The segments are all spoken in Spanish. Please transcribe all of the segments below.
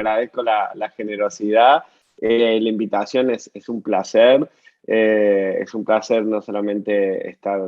agradezco la generosidad. La invitación es un placer. Es un placer no solamente estar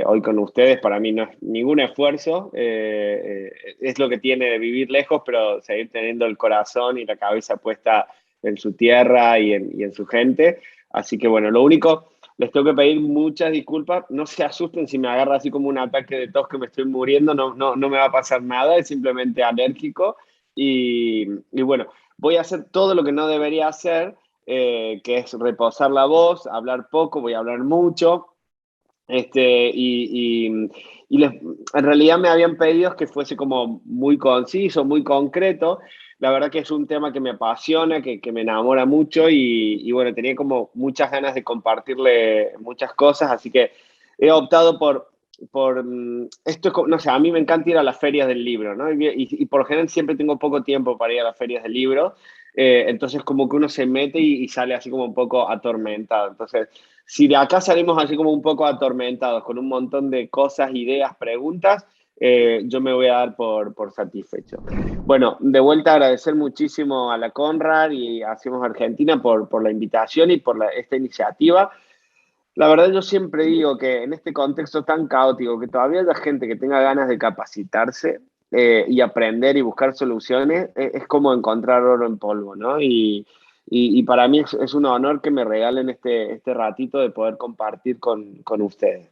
hoy con ustedes, para mí no es ningún esfuerzo, es lo que tiene de vivir lejos, pero seguir teniendo el corazón y la cabeza puesta en su tierra y en su gente. Así que bueno, lo único, les tengo que pedir muchas disculpas, no se asusten si me agarra así como un ataque de tos que me estoy muriendo, no me va a pasar nada, es simplemente alérgico y bueno, voy a hacer todo lo que no debería hacer, que es reposar la voz, hablar poco, voy a hablar mucho. Este, en realidad me habían pedido que fuese como muy conciso, muy concreto. La verdad que es un tema que me apasiona, que me enamora mucho y bueno, tenía como muchas ganas de compartirle muchas cosas, así que he optado esto es no sé, a mí me encanta ir a las ferias del libro, ¿no? Y por lo general siempre tengo poco tiempo para ir a las ferias del libro, entonces como que uno se mete y sale así como un poco atormentado. Entonces, si de acá salimos así como un poco atormentados, con un montón de cosas, ideas, preguntas, yo me voy a dar por satisfecho. Bueno, de vuelta agradecer muchísimo a la Conrad y a Hacemos Argentina por la invitación y por esta iniciativa. La verdad yo siempre digo que en este contexto tan caótico, que todavía haya gente que tenga ganas de capacitarse y aprender y buscar soluciones, es como encontrar oro en polvo, ¿no? Y para mí es un honor que me regalen este ratito de poder compartir con ustedes.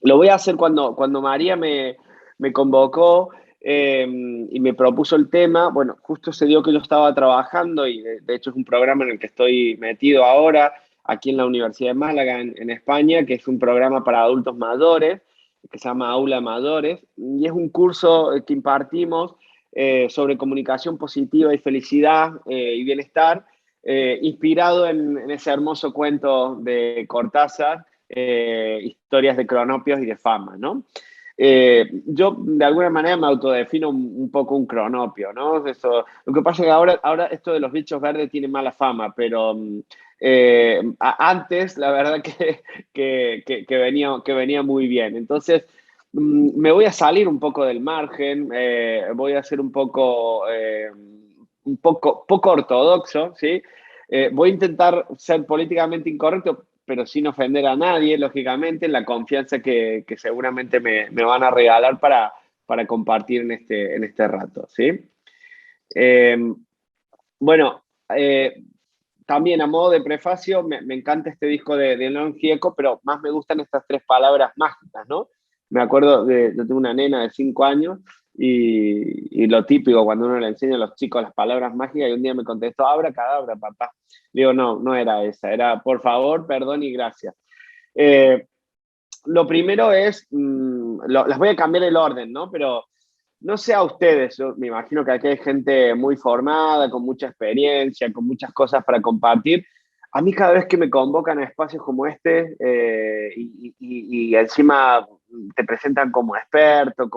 Lo voy a hacer cuando María me convocó y me propuso el tema. Bueno, justo se dio que yo estaba trabajando y de hecho es un programa en el que estoy metido ahora, aquí en la Universidad de Málaga, en España, que es un programa para adultos mayores, que se llama Aula Mayores, y es un curso que impartimos sobre comunicación positiva y felicidad y bienestar, inspirado en ese hermoso cuento de Cortázar, historias de cronopios y de fama, ¿no? Yo de alguna manera me autodefino un poco un cronopio, ¿no? Eso, lo que pasa es que ahora esto de los bichos verdes tiene mala fama, pero antes la verdad que venía muy bien. Entonces me voy a salir un poco del margen, voy a ser un poco ortodoxo, ¿sí? Voy a intentar ser políticamente incorrecto, pero sin ofender a nadie, lógicamente, en la confianza que seguramente me van a regalar para compartir en este rato, ¿sí? Eh, bueno, también a modo de prefacio, me encanta este disco de León Gieco, pero más me gustan estas tres palabras mágicas, ¿no? Me acuerdo yo tengo una nena de 5 años y lo típico cuando uno le enseña a los chicos las palabras mágicas y un día me contestó, abracadabra, papá. Digo, no era esa, era por favor, perdón y gracias. Eh, lo primero es, las voy a cambiar el orden, ¿no? Pero no sé a ustedes, yo me imagino que aquí hay gente muy formada, con mucha experiencia, con muchas cosas para compartir. A mí cada vez que me convocan a espacios como este y encima te presentan como experto,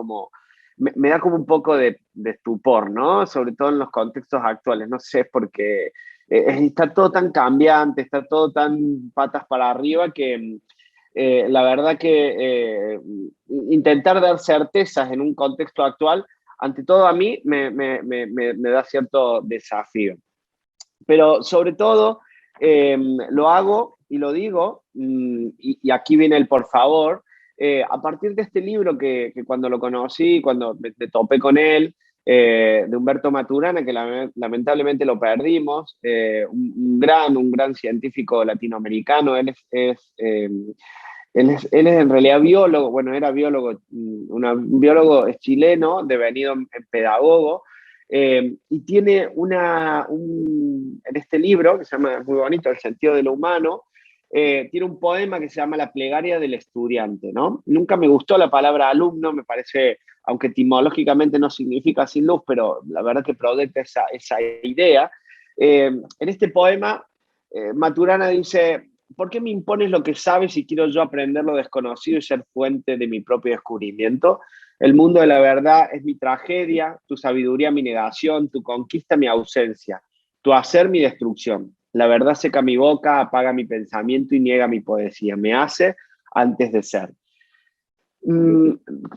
me da como un poco de estupor, ¿no? Sobre todo en los contextos actuales, no sé, porque está todo tan cambiante, está todo tan patas para arriba que la verdad que intentar dar certezas en un contexto actual, ante todo a mí me da cierto desafío. Pero sobre todo lo hago y lo digo, y aquí viene el por favor, a partir de este libro que cuando lo conocí, cuando me topé con él, de Humberto Maturana, que lamentablemente lo perdimos, un gran científico latinoamericano, él es en realidad biólogo, bueno, era biólogo, un biólogo chileno, devenido en pedagogo, y tiene en este libro, que se llama, muy bonito, El sentido de lo humano, tiene un poema que se llama La plegaria del estudiante, ¿no? Nunca me gustó la palabra alumno, me parece, aunque etimológicamente no significa sin luz, pero la verdad que proyecta esa idea. En este poema, Maturana dice: ¿por qué me impones lo que sabes si quiero yo aprender lo desconocido y ser fuente de mi propio descubrimiento? El mundo de la verdad es mi tragedia, tu sabiduría mi negación, tu conquista mi ausencia, tu hacer mi destrucción. La verdad seca mi boca, apaga mi pensamiento y niega mi poesía. Me hace antes de ser. Mm,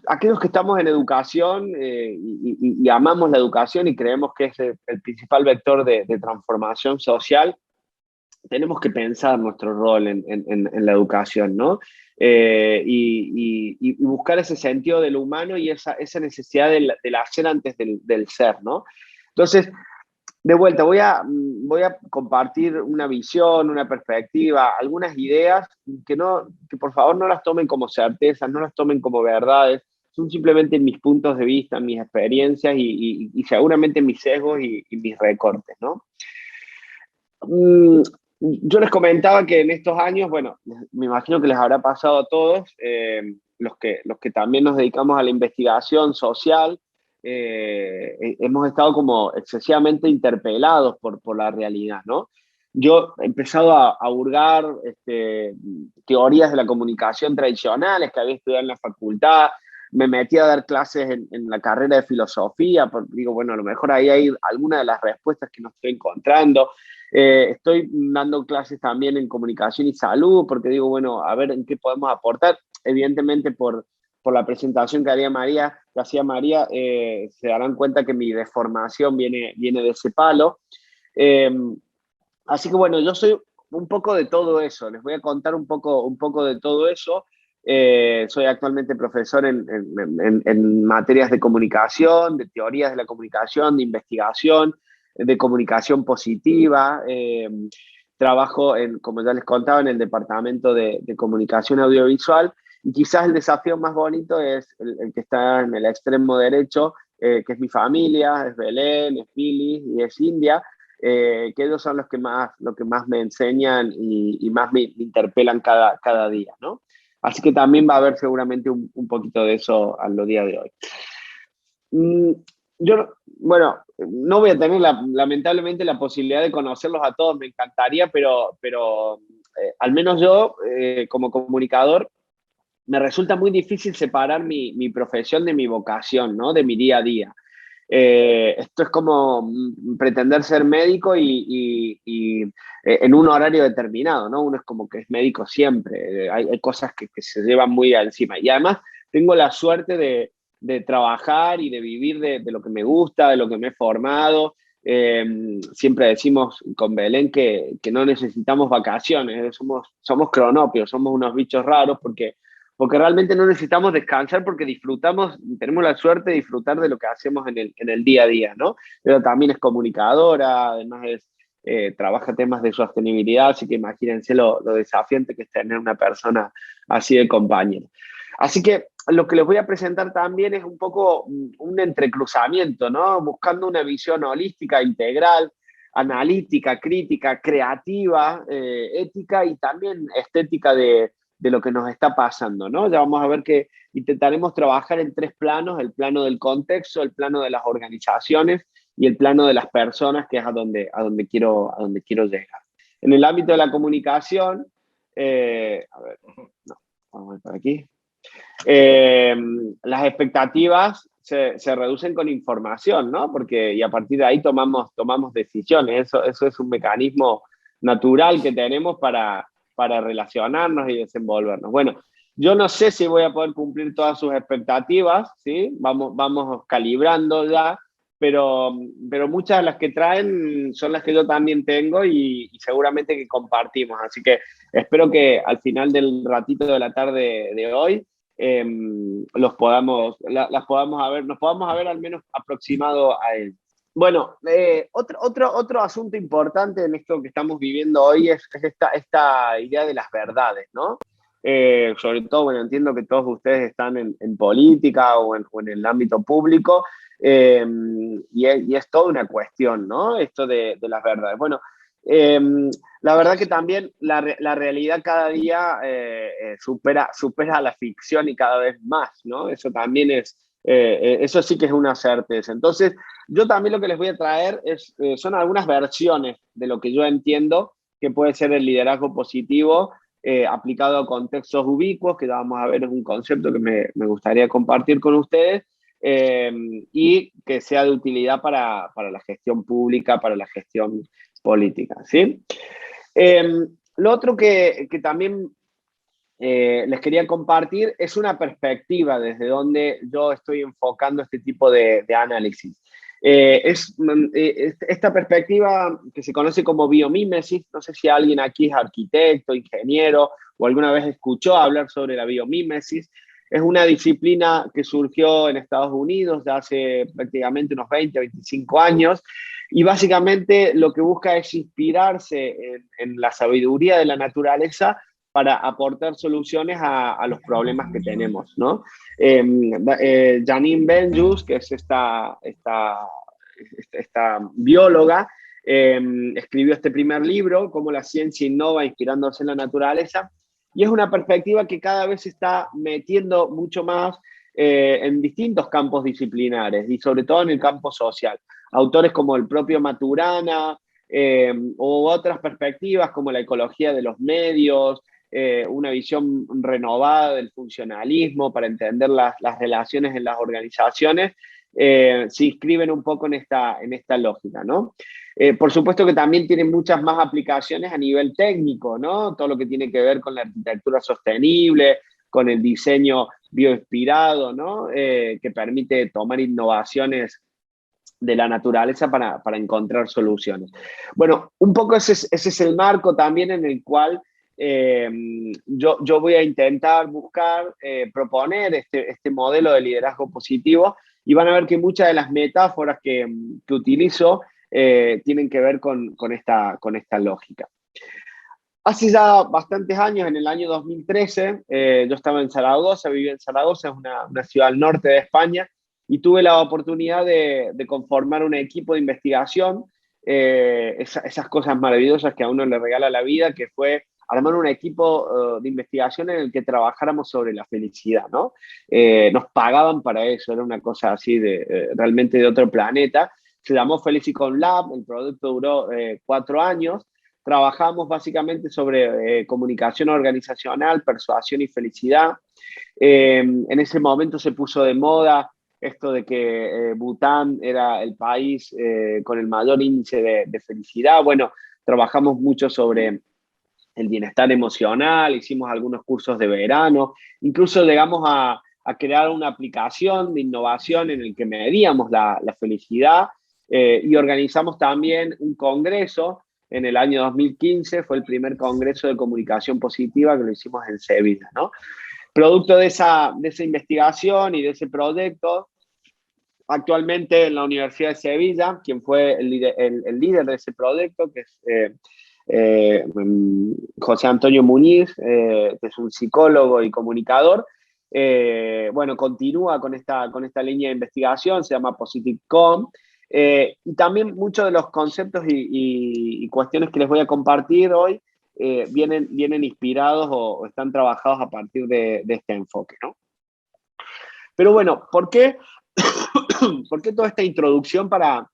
Aquellos que estamos en educación y amamos la educación y creemos que es el principal vector de transformación social, tenemos que pensar nuestro rol en la educación, ¿no? Y buscar ese sentido de lo humano y esa necesidad del hacer antes del ser, ¿no? Entonces, de vuelta, voy a compartir una visión, una perspectiva, algunas ideas que por favor no las tomen como certezas, no las tomen como verdades, son simplemente mis puntos de vista, mis experiencias y seguramente mis sesgos y mis recortes, ¿no? Mm, yo les comentaba que en estos años, bueno, me imagino que les habrá pasado a todos, los que también nos dedicamos a la investigación social, hemos estado como excesivamente interpelados por la realidad, ¿no? Yo he empezado a hurgar teorías de la comunicación tradicionales que había estudiado en la facultad, me metí a dar clases en la carrera de filosofía, porque digo, bueno, a lo mejor ahí hay alguna de las respuestas que no estoy encontrando. Estoy dando clases también en comunicación y salud, porque digo, bueno, a ver en qué podemos aportar. Evidentemente, por la presentación que hacía María, se darán cuenta que mi deformación viene de ese palo. Eh, Así que bueno, yo soy un poco de todo eso. Les voy a contar un poco de todo eso. Soy actualmente profesor en materias de comunicación, de teorías de la comunicación, de investigación, de comunicación positiva. Trabajo, como ya les contaba, en el departamento de comunicación audiovisual y quizás el desafío más bonito es el que está en el extremo derecho, que es mi familia, es Belén, es Pili y es India, que ellos son los que más me enseñan y más me interpelan cada día, ¿no? Así que también va a haber seguramente un poquito de eso a los días de hoy. Mm, bueno, no voy a tener lamentablemente la posibilidad de conocerlos a todos, me encantaría, pero al menos yo, como comunicador, me resulta muy difícil separar mi profesión de mi vocación, ¿no? De mi día a día. Esto es como pretender ser médico en un horario determinado, ¿no? Uno es como que es médico siempre, hay cosas que se llevan muy encima. Y además tengo la suerte de trabajar y de vivir de lo que me gusta, de lo que me he formado. Siempre decimos con Belén que no necesitamos vacaciones, somos cronopios, somos unos bichos raros porque realmente no necesitamos descansar porque disfrutamos, tenemos la suerte de disfrutar de lo que hacemos en el día a día, ¿no? Pero también es comunicadora, además trabaja temas de sostenibilidad, así que imagínense lo desafiante que es tener una persona así de compañera. Así que lo que les voy a presentar también es un poco un entrecruzamiento, ¿no? Buscando una visión holística, integral, analítica, crítica, creativa, ética y también estética de lo que nos está pasando, ¿no? Ya vamos a ver que intentaremos trabajar en tres planos: el plano del contexto, el plano de las organizaciones y el plano de las personas, que es a donde quiero llegar. En el ámbito de la comunicación, a ver, no, vamos a ver por aquí. Eh, las expectativas se reducen con información, ¿no? Y a partir de ahí tomamos decisiones. Eso es un mecanismo natural que tenemos para relacionarnos y desenvolvernos. Bueno, yo no sé si voy a poder cumplir todas sus expectativas, ¿sí? Vamos calibrando ya, pero muchas de las que traen son las que yo también tengo y seguramente que compartimos. Así que espero que al final del ratito de la tarde de hoy las nos podamos haber al menos aproximado a él. Bueno, otro asunto importante en esto que estamos viviendo hoy es esta idea de las verdades, ¿no? Sobre todo, bueno, entiendo que todos ustedes están en política o en el ámbito público, y es toda una cuestión, ¿no? Esto de las verdades. Bueno, eh, la verdad que también la realidad cada día supera a la ficción y cada vez más, ¿no? Eso también eso sí que es una certeza. Entonces, yo también lo que les voy a traer son algunas versiones de lo que yo entiendo que puede ser el liderazgo positivo aplicado a contextos ubicuos, que ya vamos a ver, es un concepto que me gustaría compartir con ustedes, eh, y que sea de utilidad para la gestión pública, para la gestión política, ¿sí? Lo otro que también les quería compartir es una perspectiva desde donde yo estoy enfocando este tipo de análisis. Esta perspectiva que se conoce como biomímesis, no sé si alguien aquí es arquitecto, ingeniero o alguna vez escuchó hablar sobre la biomímesis. Es una disciplina que surgió en Estados Unidos de hace prácticamente unos 20, 25 años y básicamente lo que busca es inspirarse en la sabiduría de la naturaleza para aportar soluciones a los problemas que tenemos, ¿no? Janine Benyus, que es esta bióloga, escribió este primer libro, Cómo la ciencia innova inspirándose en la naturaleza, y es una perspectiva que cada vez se está metiendo mucho más en distintos campos disciplinares y sobre todo en el campo social. Autores como el propio Maturana o otras perspectivas como la ecología de los medios, una visión renovada del funcionalismo para entender las relaciones en las organizaciones, se inscriben un poco en esta lógica, ¿no? Por supuesto que también tienen muchas más aplicaciones a nivel técnico, ¿no? Todo lo que tiene que ver con la arquitectura sostenible, con el diseño bioinspirado, ¿no? Que permite tomar innovaciones de la naturaleza para encontrar soluciones. Bueno, un poco ese es el marco también en el cual yo voy a intentar buscar, proponer este modelo de liderazgo positivo y van a ver que muchas de las metáforas que utilizo tienen que ver con esta lógica. Hace ya bastantes años, en el año 2013, yo estaba en Zaragoza, vivía en Zaragoza, es una ciudad al norte de España, y tuve la oportunidad de conformar un equipo de investigación, esas cosas maravillosas que a uno le regala la vida, que fue armar un equipo de investigación en el que trabajáramos sobre la felicidad, ¿no? Nos pagaban para eso, era una cosa así realmente de otro planeta. Se llamó Felicicon Lab, el producto duró 4 años. Trabajamos básicamente sobre comunicación organizacional, persuasión y felicidad. En ese momento se puso de moda esto de que Bután era el país con el mayor índice de felicidad. Bueno, trabajamos mucho sobre el bienestar emocional, hicimos algunos cursos de verano, incluso llegamos a crear una aplicación de innovación en el que medíamos la felicidad y organizamos también un congreso en el año 2015, fue el primer congreso de comunicación positiva que lo hicimos en Sevilla, ¿no? Producto de esa investigación y de ese proyecto, actualmente en la Universidad de Sevilla, quien fue el líder de ese proyecto, que es José Antonio Muñiz, que es un psicólogo y comunicador, bueno, continúa con esta línea de investigación, se llama PositiveCom, y también muchos de los conceptos y cuestiones que les voy a compartir hoy vienen inspirados o están trabajados a partir de este enfoque, ¿no? Pero bueno, ¿por qué toda esta introducción para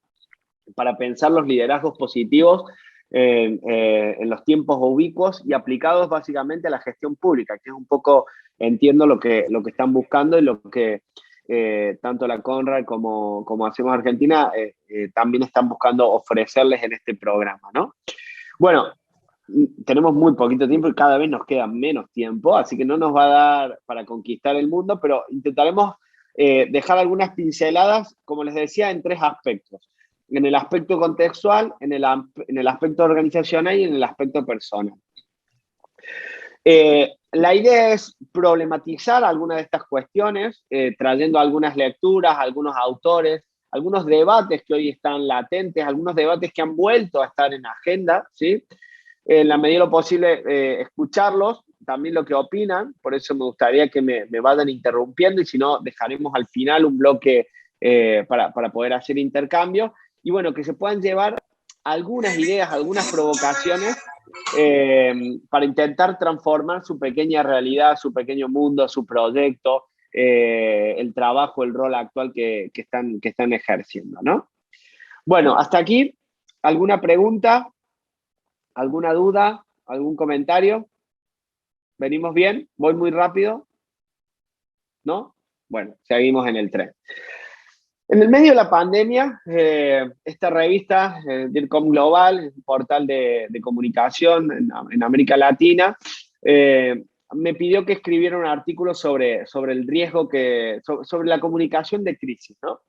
pensar los liderazgos positivos en los tiempos ubicuos y aplicados básicamente a la gestión pública, que es un poco, entiendo, lo que están buscando y lo que tanto la Conrad como Hacemos Argentina también están buscando ofrecerles en este programa, ¿no? Bueno, tenemos muy poquito tiempo y cada vez nos queda menos tiempo, así que no nos va a dar para conquistar el mundo, pero intentaremos dejar algunas pinceladas, como les decía, en 3 aspectos. En el aspecto contextual, en el aspecto organizacional y en el aspecto personal. La idea es problematizar algunas de estas cuestiones, trayendo algunas lecturas, algunos autores, algunos debates que hoy están latentes, algunos debates que han vuelto a estar en agenda, ¿sí? En la medida de lo posible, escucharlos, también lo que opinan, por eso me gustaría que me vayan interrumpiendo y si no, dejaremos al final un bloque para poder hacer intercambio y bueno, que se puedan llevar algunas ideas, algunas provocaciones para intentar transformar su pequeña realidad, su pequeño mundo, su proyecto, el trabajo, el rol actual que están ejerciendo, ¿no? Bueno, hasta aquí, ¿alguna pregunta? ¿Alguna duda? ¿Algún comentario? ¿Venimos bien? ¿Voy muy rápido? ¿No? Bueno, seguimos en el tren. En el medio de la pandemia, esta revista, DIRCOM Global, un portal de comunicación en América Latina, me pidió que escribiera un artículo sobre el riesgo sobre la comunicación de crisis, ¿no?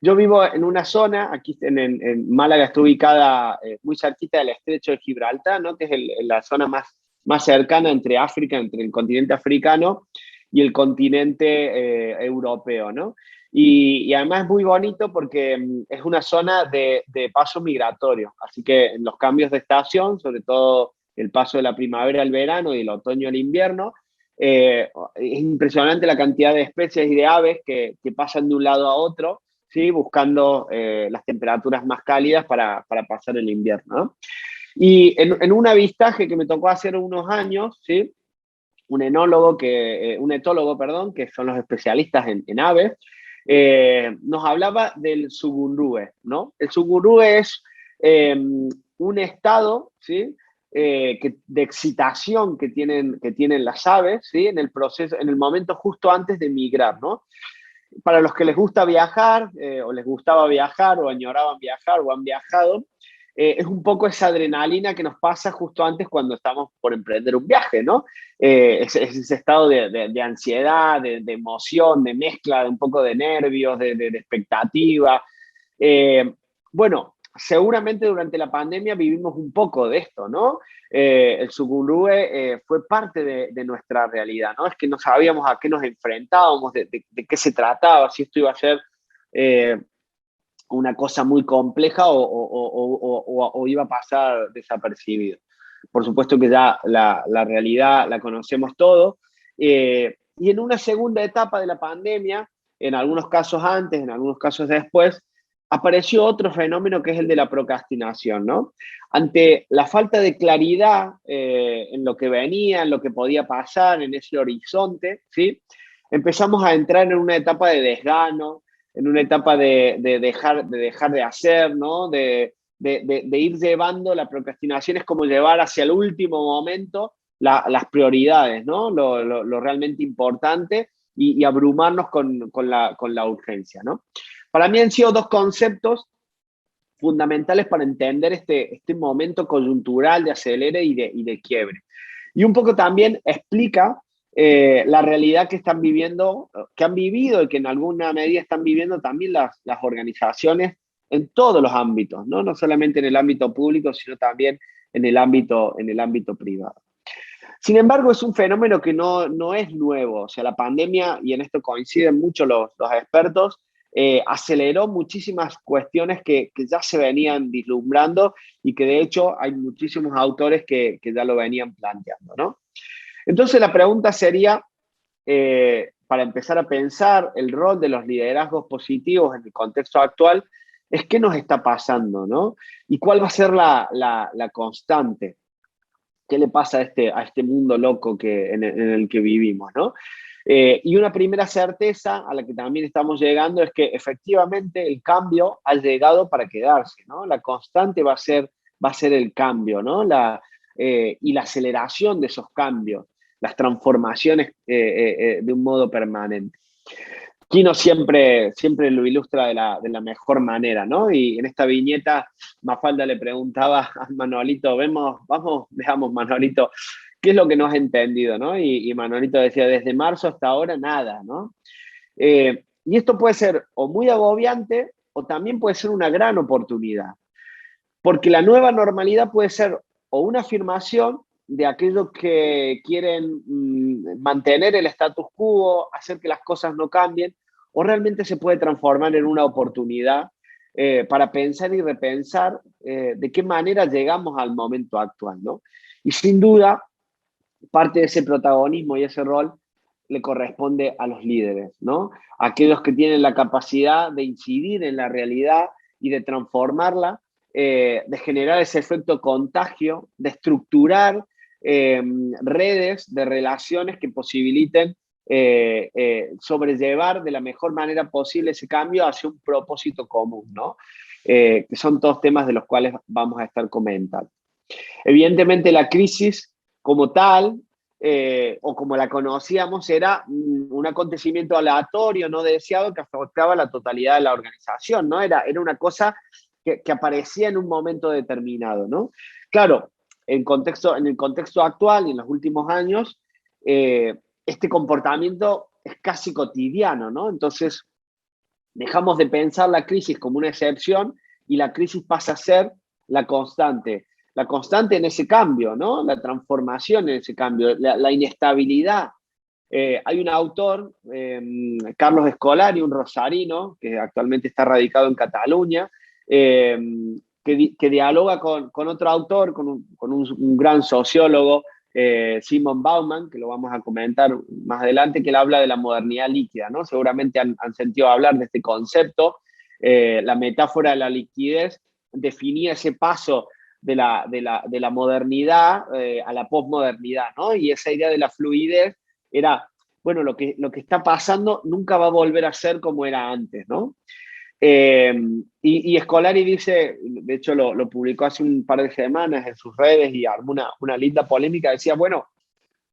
Yo vivo en una zona, aquí en Málaga está ubicada muy cerquita del estrecho de Gibraltar, ¿no? Que es la zona más cercana entre África, entre el continente africano y el continente europeo, ¿no? Y además es muy bonito porque es una zona de paso migratorio, así que en los cambios de estación, sobre todo el paso de la primavera al verano y el otoño al invierno, es impresionante la cantidad de especies y de aves que pasan de un lado a otro, ¿sí? Buscando las temperaturas más cálidas para pasar el invierno, ¿no? Y en un avistaje que me tocó hacer unos años, ¿sí? Un etólogo, perdón, que son los especialistas en aves, nos hablaba del sugurúe, ¿no? El sugurúe es un estado, ¿sí? De excitación que tienen las aves, ¿sí? En el proceso, en el momento justo antes de migrar, ¿no? Para los que les gusta viajar, o les gustaba viajar, o añoraban viajar, o han viajado, es un poco esa adrenalina que nos pasa justo antes cuando estamos por emprender un viaje, ¿no? Es ese estado de ansiedad, de emoción, de mezcla, de un poco de nervios, de expectativa. Eh, bueno, seguramente durante la pandemia vivimos un poco de esto, ¿no? El Sucurúe fue parte de nuestra realidad, ¿no? Es que no sabíamos a qué nos enfrentábamos, de qué se trataba, si esto iba a ser eh, una cosa muy compleja o iba a pasar desapercibido. Por supuesto que ya la realidad la conocemos todo. Y en una segunda etapa de la pandemia, en algunos casos antes, en algunos casos después, apareció otro fenómeno que es el de la procrastinación, ¿no? Ante la falta de claridad en lo que venía, en lo que podía pasar, en ese horizonte, ¿sí? Empezamos a entrar en una etapa de desgano, en una etapa de dejar de hacer, ¿no? De ir llevando la procrastinación, es como llevar hacia el último momento las prioridades, ¿no? Lo realmente importante y abrumarnos con la urgencia, ¿no? Para mí han sido dos conceptos fundamentales para entender este momento coyuntural de acelere y de quiebre. Y un poco también explica la realidad que están viviendo, que han vivido y que en alguna medida están viviendo también las organizaciones en todos los ámbitos, ¿no? No solamente en el ámbito público, sino también en el ámbito privado. Sin embargo, es un fenómeno que no es nuevo. O sea, la pandemia, y en esto coinciden mucho los expertos, aceleró muchísimas cuestiones que ya se venían vislumbrando y que de hecho hay muchísimos autores que ya lo venían planteando, ¿no? Entonces la pregunta sería, para empezar a pensar el rol de los liderazgos positivos en el contexto actual, es qué nos está pasando, ¿no? Y cuál va a ser la constante. ¿Qué le pasa a este mundo loco en el que vivimos, ¿no? Y una primera certeza a la que también estamos llegando es que efectivamente el cambio ha llegado para quedarse, ¿no? La constante va a ser el cambio, ¿no? Y la aceleración de esos cambios, las transformaciones de un modo permanente. Kino siempre lo ilustra de la mejor manera, ¿no? Y en esta viñeta, Mafalda le preguntaba a Manolito, veamos, Manolito, ¿qué es lo que no has entendido, no? Y Manolito decía, desde marzo hasta ahora, nada, ¿no? Y esto puede ser o muy agobiante o también puede ser una gran oportunidad, porque la nueva normalidad puede ser o una afirmación de aquellos que quieren mantener el status quo, hacer que las cosas no cambien, o realmente se puede transformar en una oportunidad para pensar y repensar de qué manera llegamos al momento actual, ¿no? Y sin duda, parte de ese protagonismo y ese rol le corresponde a los líderes, ¿no? Aquellos que tienen la capacidad de incidir en la realidad y de transformarla, de generar ese efecto contagio, de estructurar redes de relaciones que posibiliten sobrellevar de la mejor manera posible ese cambio hacia un propósito común, ¿no? Que son todos temas de los cuales vamos a estar comentando. Evidentemente la crisis como tal, o como la conocíamos, era un acontecimiento aleatorio, no deseado, que afectaba a la totalidad de la organización, ¿no? Era una cosa que aparecía en un momento determinado, ¿no? Claro, en el contexto actual y en los últimos años, este comportamiento es casi cotidiano, ¿no? Entonces, dejamos de pensar la crisis como una excepción y la crisis pasa a ser la constante. La constante en ese cambio, ¿no? La transformación en ese cambio, la inestabilidad. Hay un autor, Carlos Escolari, un rosarino, que actualmente está radicado en Cataluña, eh, que dialoga con otro autor, con un gran sociólogo, Simon Bauman, que lo vamos a comentar más adelante, que él habla de la modernidad líquida, ¿no? Seguramente han sentido hablar de este concepto. La metáfora de la liquidez definía ese paso de la modernidad a la posmodernidad, ¿no? Y esa idea de la fluidez era, bueno, lo que está pasando nunca va a volver a ser como era antes, ¿no? Y Scolari dice, de hecho lo publicó hace un par de semanas en sus redes y armó una linda polémica, decía, bueno,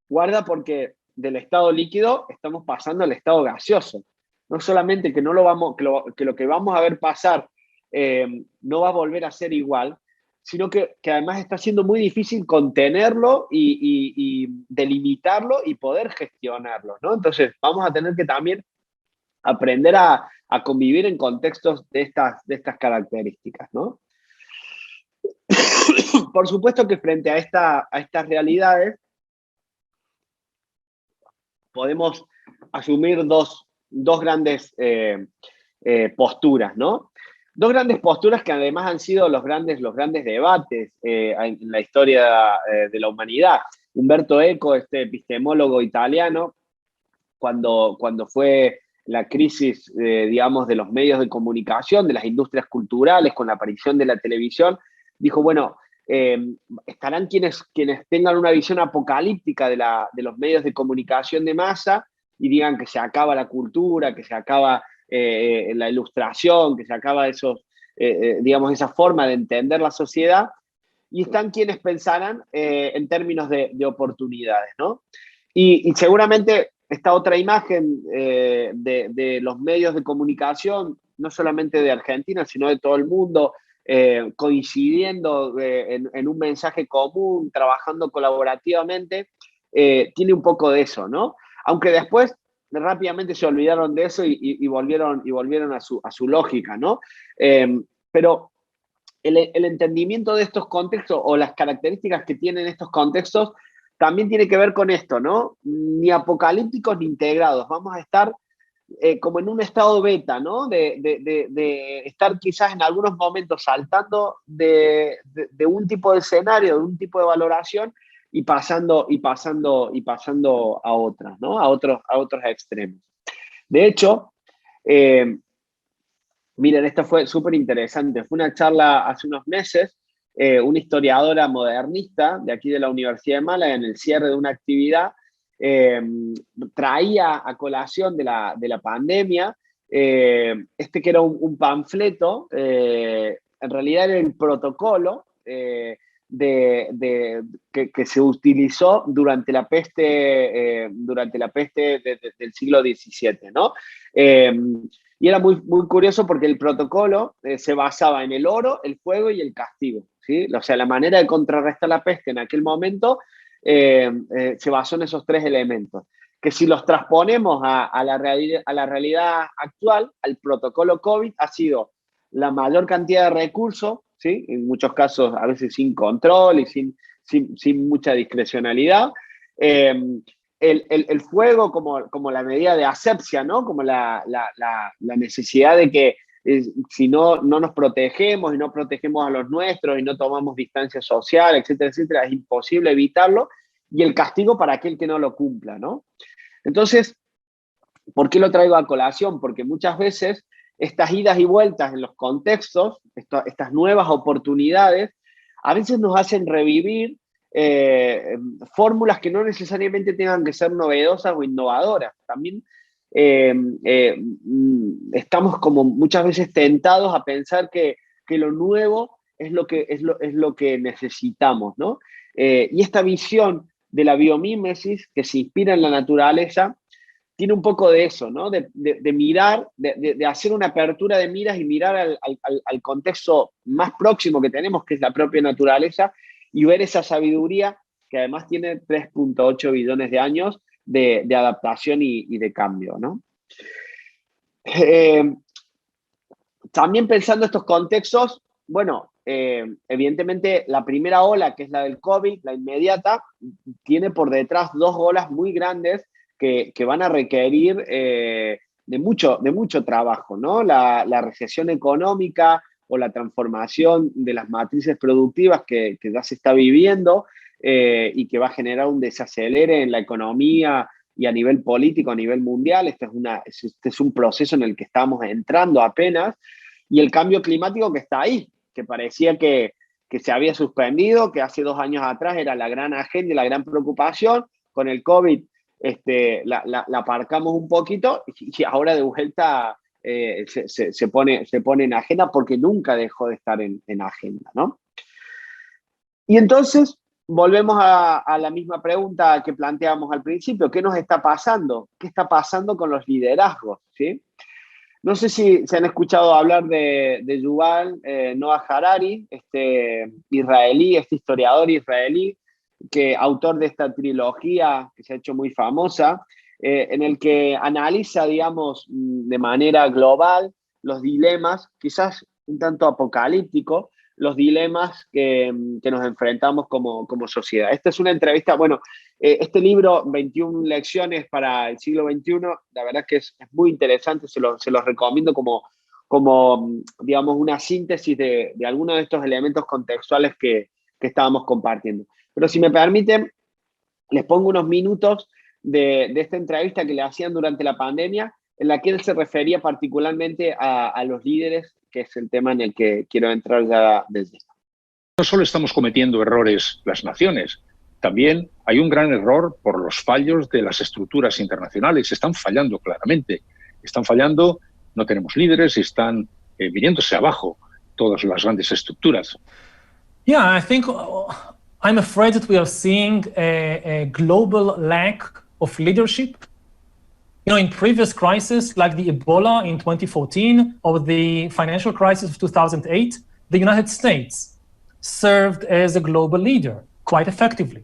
guarda porque del estado líquido estamos pasando al estado gaseoso. No solamente que, no lo, vamos, que lo que vamos a ver pasar no va a volver a ser igual, sino que además está siendo muy difícil contenerlo y delimitarlo y poder gestionarlo, ¿no? Entonces vamos a tener que también aprender a convivir en contextos de estas características, ¿no? Por supuesto que frente a estas realidades podemos asumir dos grandes posturas, ¿no? Dos grandes posturas que además han sido los grandes debates en la historia de la humanidad. Umberto Eco, este epistemólogo italiano, cuando fue la crisis, digamos, de los medios de comunicación, de las industrias culturales, con la aparición de la televisión, dijo, bueno, estarán quienes tengan una visión apocalíptica de los medios de comunicación de masa y digan que se acaba la cultura, que se acaba la ilustración, que se acaba digamos, esa forma de entender la sociedad, y están quienes pensarán en términos de oportunidades, ¿no? Y seguramente esta otra imagen de los medios de comunicación, no solamente de Argentina, sino de todo el mundo, coincidiendo en un mensaje común, trabajando colaborativamente, tiene un poco de eso, ¿no? Aunque después rápidamente se olvidaron de eso y volvieron a su lógica, ¿no? Pero el entendimiento de estos contextos o las características que tienen estos contextos también tiene que ver con esto, ¿no? Ni apocalípticos ni integrados. Vamos a estar como en un estado beta, ¿no? De estar quizás en algunos momentos saltando de un tipo de escenario, de un tipo de valoración y pasando a otras, ¿no? A otros extremos. De hecho, miren, esto fue súper interesante. Fue una charla hace unos meses, una historiadora modernista de aquí de la Universidad de Málaga, en el cierre de una actividad, eh, traía a colación de la pandemia, que era un panfleto, en realidad era el protocolo que se utilizó durante la peste del siglo XVII, ¿no? Y era muy, muy curioso porque el protocolo se basaba en el oro, el fuego y el castigo, ¿sí? O sea, la manera de contrarrestar la peste en aquel momento se basó en esos tres elementos. Que si los transponemos a la realidad actual, al protocolo COVID, ha sido la mayor cantidad de recursos, ¿sí? En muchos casos a veces sin control y sin mucha discrecionalidad. Eh, el fuego como la medida de asepsia, ¿no? Como la necesidad de que si no nos protegemos y no protegemos a los nuestros y no tomamos distancia social, etcétera, etcétera, es imposible evitarlo. Y el castigo para aquel que no lo cumpla, ¿no? Entonces, ¿por qué lo traigo a colación? Porque muchas veces estas idas y vueltas en los contextos, estas nuevas oportunidades, a veces nos hacen revivir fórmulas que no necesariamente tengan que ser novedosas o innovadoras. También estamos como muchas veces tentados a pensar que lo nuevo es lo que necesitamos, ¿no? Y esta visión de la biomímesis que se inspira en la naturaleza tiene un poco de eso, ¿no? De mirar, de hacer una apertura de miras y mirar al contexto más próximo que tenemos, que es la propia naturaleza, y ver esa sabiduría que además tiene 3.8 billones de años de adaptación y de cambio, ¿no? También pensando estos contextos, bueno, evidentemente la primera ola, que es la del COVID, la inmediata, tiene por detrás dos olas muy grandes que van a requerir de mucho trabajo, ¿no? La recesión económica o la transformación de las matrices productivas que ya se está viviendo y que va a generar un desacelere en la economía y a nivel político, a nivel mundial. Este es un proceso en el que estamos entrando apenas. Y el cambio climático que está ahí, que parecía que se había suspendido, que hace 2 años atrás era la gran agenda y la gran preocupación. Con el COVID la aparcamos un poquito y ahora de vuelta se pone en agenda porque nunca dejó de estar en agenda, ¿no? Y entonces volvemos a la misma pregunta que planteamos al principio. ¿Qué nos está pasando? ¿Qué está pasando con los liderazgos? ¿Sí? No sé si se han escuchado hablar de Yuval Noah Harari, este historiador israelí, autor de esta trilogía que se ha hecho muy famosa, en el que analiza, digamos, de manera global los dilemas, quizás un tanto apocalíptico, los dilemas que nos enfrentamos como sociedad. Esta es una entrevista, bueno, este libro, 21 lecciones para el siglo XXI, la verdad que es muy interesante, se los recomiendo como, digamos, una síntesis de algunos de estos elementos contextuales que estábamos compartiendo. Pero si me permiten, les pongo unos minutos de esta entrevista que le hacían durante la pandemia, en la que él se refería particularmente a los líderes, que es el tema en el que quiero entrar ya desde. No solo estamos cometiendo errores las naciones, también hay un gran error por los fallos de las estructuras internacionales. Están fallando claramente. Están fallando, no tenemos líderes, están viniéndose abajo todas las grandes estructuras. Yeah, I think I'm afraid that we are seeing a global lack of leadership. You know, in previous crises like the Ebola in 2014 or the financial crisis of 2008, the United States served as a global leader quite effectively.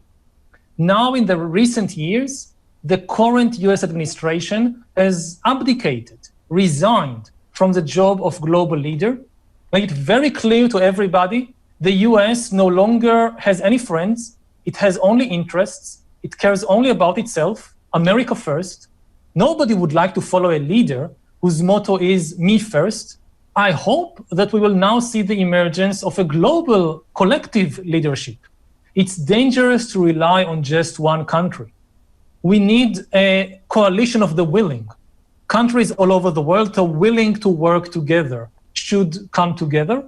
Now, in the recent years, the current US administration has abdicated, resigned from the job of global leader, made it very clear to everybody the US no longer has any friends, it has only interests, it cares only about itself, America first. Nobody would like to follow a leader whose motto is me first. I hope that we will now see the emergence of a global collective leadership. It's dangerous to rely on just one country. We need a coalition of the willing. Countries all over the world are willing to work together, should come together.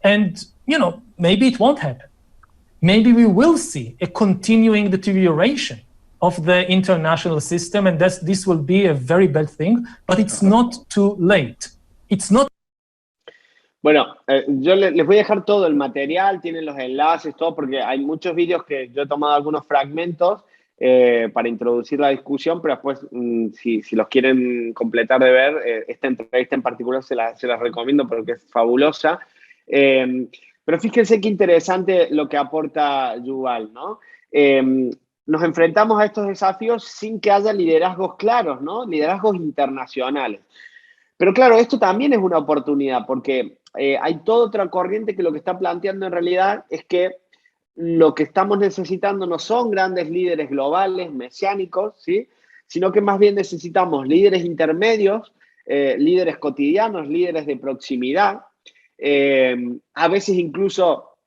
And, you know, maybe it won't happen. Maybe we will see a continuing deterioration of the international system, and this will be a very bad thing, but it's not too late. It's not. Bueno, yo les voy a dejar todo el material, tienen los enlaces, todo, porque hay muchos vídeos que yo he tomado algunos fragmentos para introducir la discusión, pero después, si los quieren completar de ver, esta entrevista en particular se las recomiendo porque es fabulosa. Pero fíjense qué interesante lo que aporta Yuval, ¿no? Nos enfrentamos a estos desafíos sin que haya liderazgos claros, ¿no? Liderazgos internacionales. Pero claro, esto también es una oportunidad porque hay toda otra corriente que lo que está planteando en realidad es que lo que estamos necesitando no son grandes líderes globales, mesiánicos, ¿sí? Sino que más bien necesitamos líderes intermedios, líderes cotidianos, líderes de proximidad, a veces incluso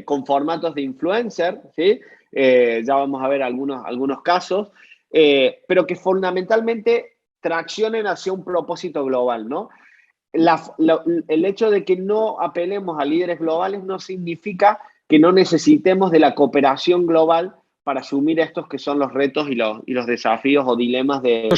con formatos de influencer, ¿sí? Ya vamos a ver algunos casos, pero que fundamentalmente traccionen hacia un propósito global, ¿no? El hecho de que no apelemos a líderes globales no significa que no necesitemos de la cooperación global para asumir estos que son los retos y los desafíos o dilemas del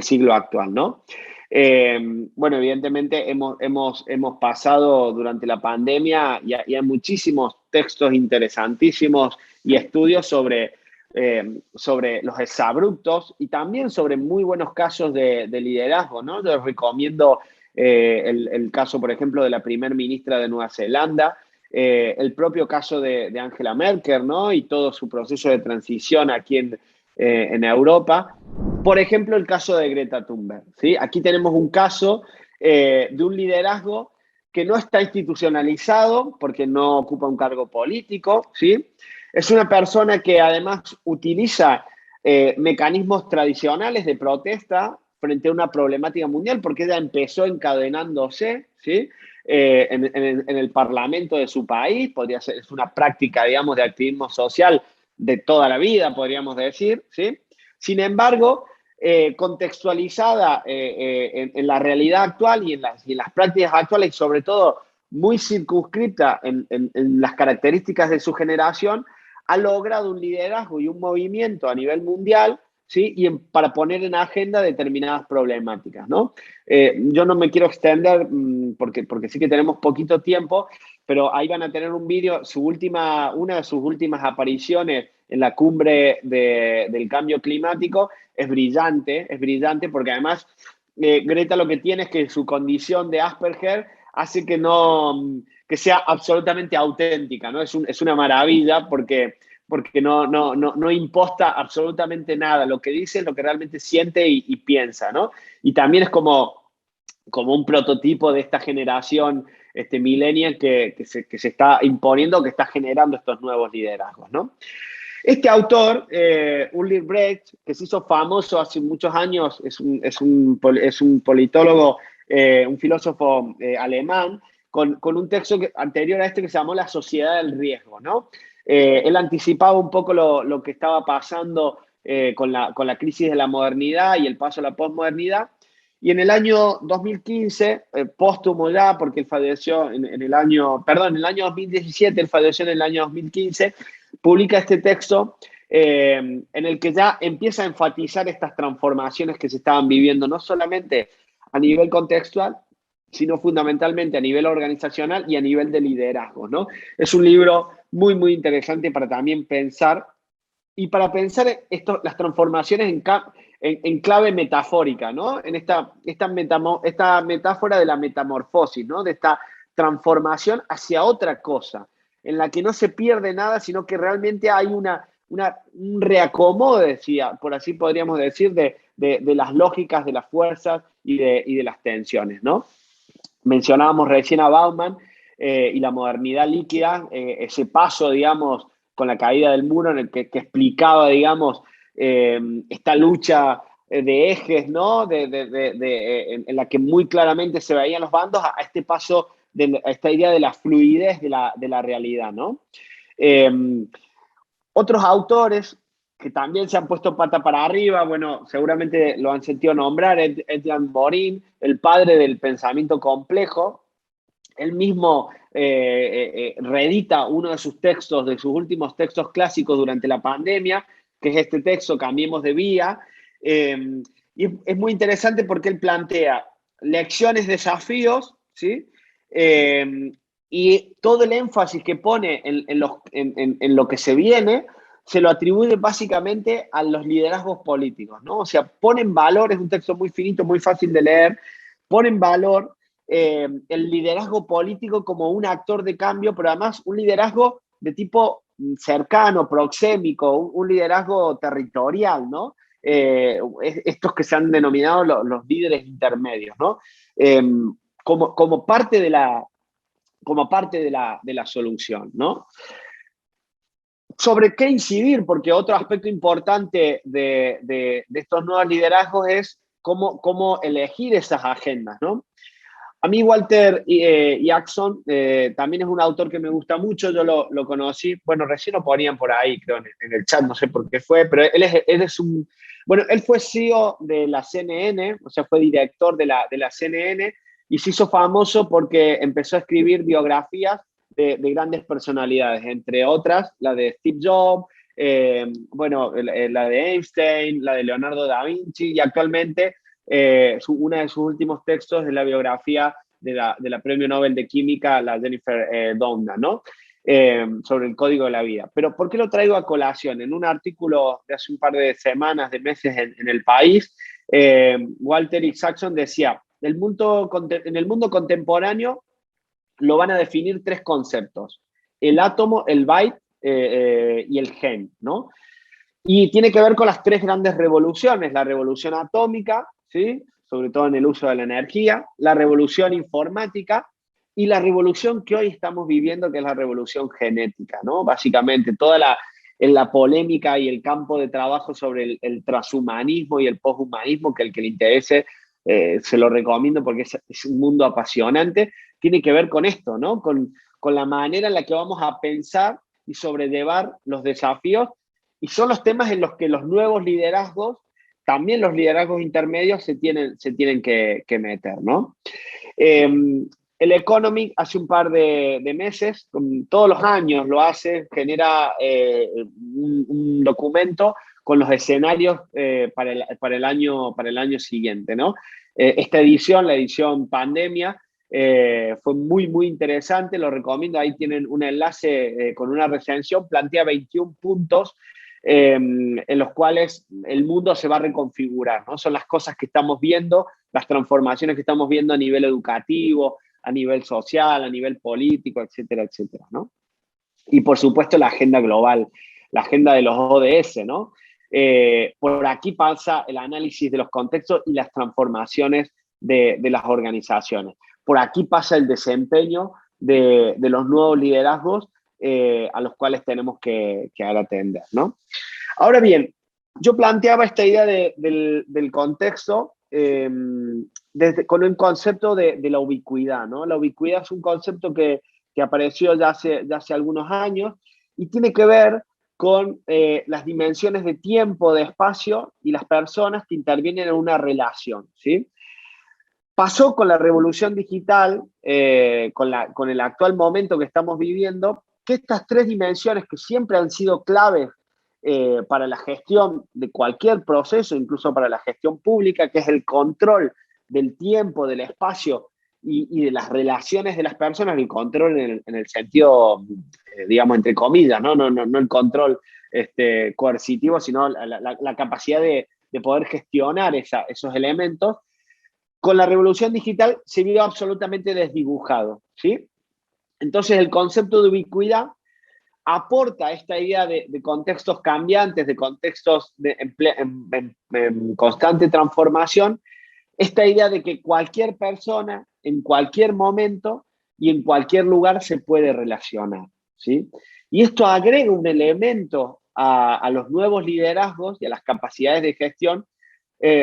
siglo actual, ¿no? Bueno, evidentemente hemos pasado durante la pandemia y hay muchísimos textos interesantísimos y estudios sobre los exabruptos y también sobre muy buenos casos de liderazgo, ¿no? Yo les recomiendo el caso, por ejemplo, de la primer ministra de Nueva Zelanda, el propio caso de Angela Merkel, ¿no? Y todo su proceso de transición aquí en Europa. Por ejemplo, el caso de Greta Thunberg, ¿sí? Aquí tenemos un caso de un liderazgo que no está institucionalizado porque no ocupa un cargo político, ¿sí? Es una persona que además utiliza mecanismos tradicionales de protesta frente a una problemática mundial, porque ella empezó encadenándose, ¿sí? En el parlamento de su país, podría ser, es una práctica, digamos, de activismo social de toda la vida, podríamos decir, ¿sí? Sin embargo, contextualizada en la realidad actual y en las prácticas actuales, y sobre todo muy circunscripta en las características de su generación, ha logrado un liderazgo y un movimiento a nivel mundial, ¿sí? Para poner en agenda determinadas problemáticas, ¿no? Yo no me quiero extender porque sí que tenemos poquito tiempo, pero ahí van a tener un vídeo, una de sus últimas apariciones en la cumbre del cambio climático es brillante porque además Greta lo que tiene es que su condición de Asperger hace que sea absolutamente auténtica, ¿no? Es una maravilla porque no imposta absolutamente nada. Lo que dice es lo que realmente siente y piensa, ¿no? Y también es como un prototipo de esta generación millennial que se está imponiendo, que está generando estos nuevos liderazgos, ¿no? Este autor, Ulrich Brecht, que se hizo famoso hace muchos años, es un politólogo, un filósofo alemán, con un texto anterior a este que se llamó La sociedad del riesgo, ¿no? Él anticipaba un poco lo que estaba pasando con la crisis de la modernidad y el paso a la posmodernidad. Y en el año 2015, póstumo ya, porque él falleció en el año 2017, él falleció en el año 2015, publica este texto en el que ya empieza a enfatizar estas transformaciones que se estaban viviendo, no solamente a nivel contextual, sino fundamentalmente a nivel organizacional y a nivel de liderazgo, ¿no? Es un libro muy, muy interesante para también pensar, y para pensar las transformaciones en clave metafórica, ¿no? En esta metáfora de la metamorfosis, ¿no? De esta transformación hacia otra cosa, en la que no se pierde nada, sino que realmente hay un reacomodo, por así podríamos decir, de las lógicas, de las fuerzas y de las tensiones, ¿no? Mencionábamos recién a Bauman y la modernidad líquida, ese paso, digamos, con la caída del muro en el que explicaba, digamos, esta lucha de ejes, ¿no? En la que muy claramente se veían los bandos, a este paso, a esta idea de la fluidez de la realidad, ¿no? Otros autores que también se han puesto pata para arriba, bueno, seguramente lo han sentido nombrar, Edgar Morin, el padre del pensamiento complejo. Él mismo reedita uno de sus textos, de sus últimos textos clásicos durante la pandemia, que es este texto, Cambiemos de Vía. Y es muy interesante porque él plantea lecciones, desafíos, ¿sí? Y todo el énfasis que pone en lo que se viene se lo atribuye básicamente a los liderazgos políticos, ¿no? O sea, pone en valor, es un texto muy finito, muy fácil de leer, pone en valor el liderazgo político como un actor de cambio, pero además un liderazgo de tipo cercano, proxémico, un liderazgo territorial, ¿no? Estos que se han denominado los líderes intermedios, ¿no? Como parte de la solución, ¿no? ¿Sobre qué incidir? Porque otro aspecto importante de estos nuevos liderazgos es cómo elegir esas agendas, ¿no? A mí Walter Isaacson también es un autor que me gusta mucho, yo lo conocí, bueno, recién lo ponían por ahí, creo, en el chat, no sé por qué fue, pero él fue CEO de la CNN, o sea, fue director de la CNN, y se hizo famoso porque empezó a escribir biografías de grandes personalidades, entre otras, la de Steve Jobs, bueno, la de Einstein, la de Leonardo da Vinci, y actualmente uno de sus últimos textos es la biografía de la Premio Nobel de Química, la Jennifer Doudna, ¿no? Sobre el código de la vida. Pero ¿por qué lo traigo a colación? En un artículo de hace un par de semanas, de meses en El País, Walter Isaacson decía, en el mundo contemporáneo lo van a definir tres conceptos: el átomo, el byte y el gen, ¿no? Y tiene que ver con las tres grandes revoluciones, la revolución atómica, ¿sí? Sobre todo en el uso de la energía, la revolución informática y la revolución que hoy estamos viviendo, que es la revolución genética, ¿no? Básicamente, toda la polémica y el campo de trabajo sobre el transhumanismo y el poshumanismo, que el que le interese, se lo recomiendo porque es un mundo apasionante, tiene que ver con esto, ¿no? Con la manera en la que vamos a pensar y sobrellevar los desafíos, y son los temas en los que los nuevos liderazgos, también los liderazgos intermedios, se tienen que meter, ¿no? El Economic hace un par de meses, todos los años lo hace, genera un documento con los escenarios para el año siguiente, ¿no? Esta edición, la edición pandemia, fue muy, muy interesante, lo recomiendo, ahí tienen un enlace con una recensión, plantea 21 puntos en los cuales el mundo se va a reconfigurar, ¿no? Son las cosas que estamos viendo, las transformaciones que estamos viendo a nivel educativo, a nivel social, a nivel político, etcétera, etcétera, ¿no? Y por supuesto la agenda global, la agenda de los ODS, ¿no? Por aquí pasa el análisis de los contextos y las transformaciones de las organizaciones. Por aquí pasa el desempeño de los nuevos liderazgos a los cuales tenemos que atender, ¿no? Ahora bien, yo planteaba esta idea del contexto con un concepto de la ubicuidad, ¿no? La ubicuidad es un concepto que apareció ya hace algunos años y tiene que ver con las dimensiones de tiempo, de espacio y las personas que intervienen en una relación, ¿sí? Pasó con la revolución digital, con el actual momento que estamos viviendo, que estas tres dimensiones que siempre han sido claves para la gestión de cualquier proceso, incluso para la gestión pública, que es el control del tiempo, del espacio y de las relaciones de las personas, el control en el sentido, digamos, entre comillas, no el control coercitivo, sino la capacidad de poder gestionar esos elementos. Con la revolución digital se vio absolutamente desdibujado, ¿sí? Entonces el concepto de ubicuidad aporta esta idea de contextos cambiantes, de contextos en constante transformación, esta idea de que cualquier persona, en cualquier momento y en cualquier lugar se puede relacionar, ¿sí? Y esto agrega un elemento a los nuevos liderazgos y a las capacidades de gestión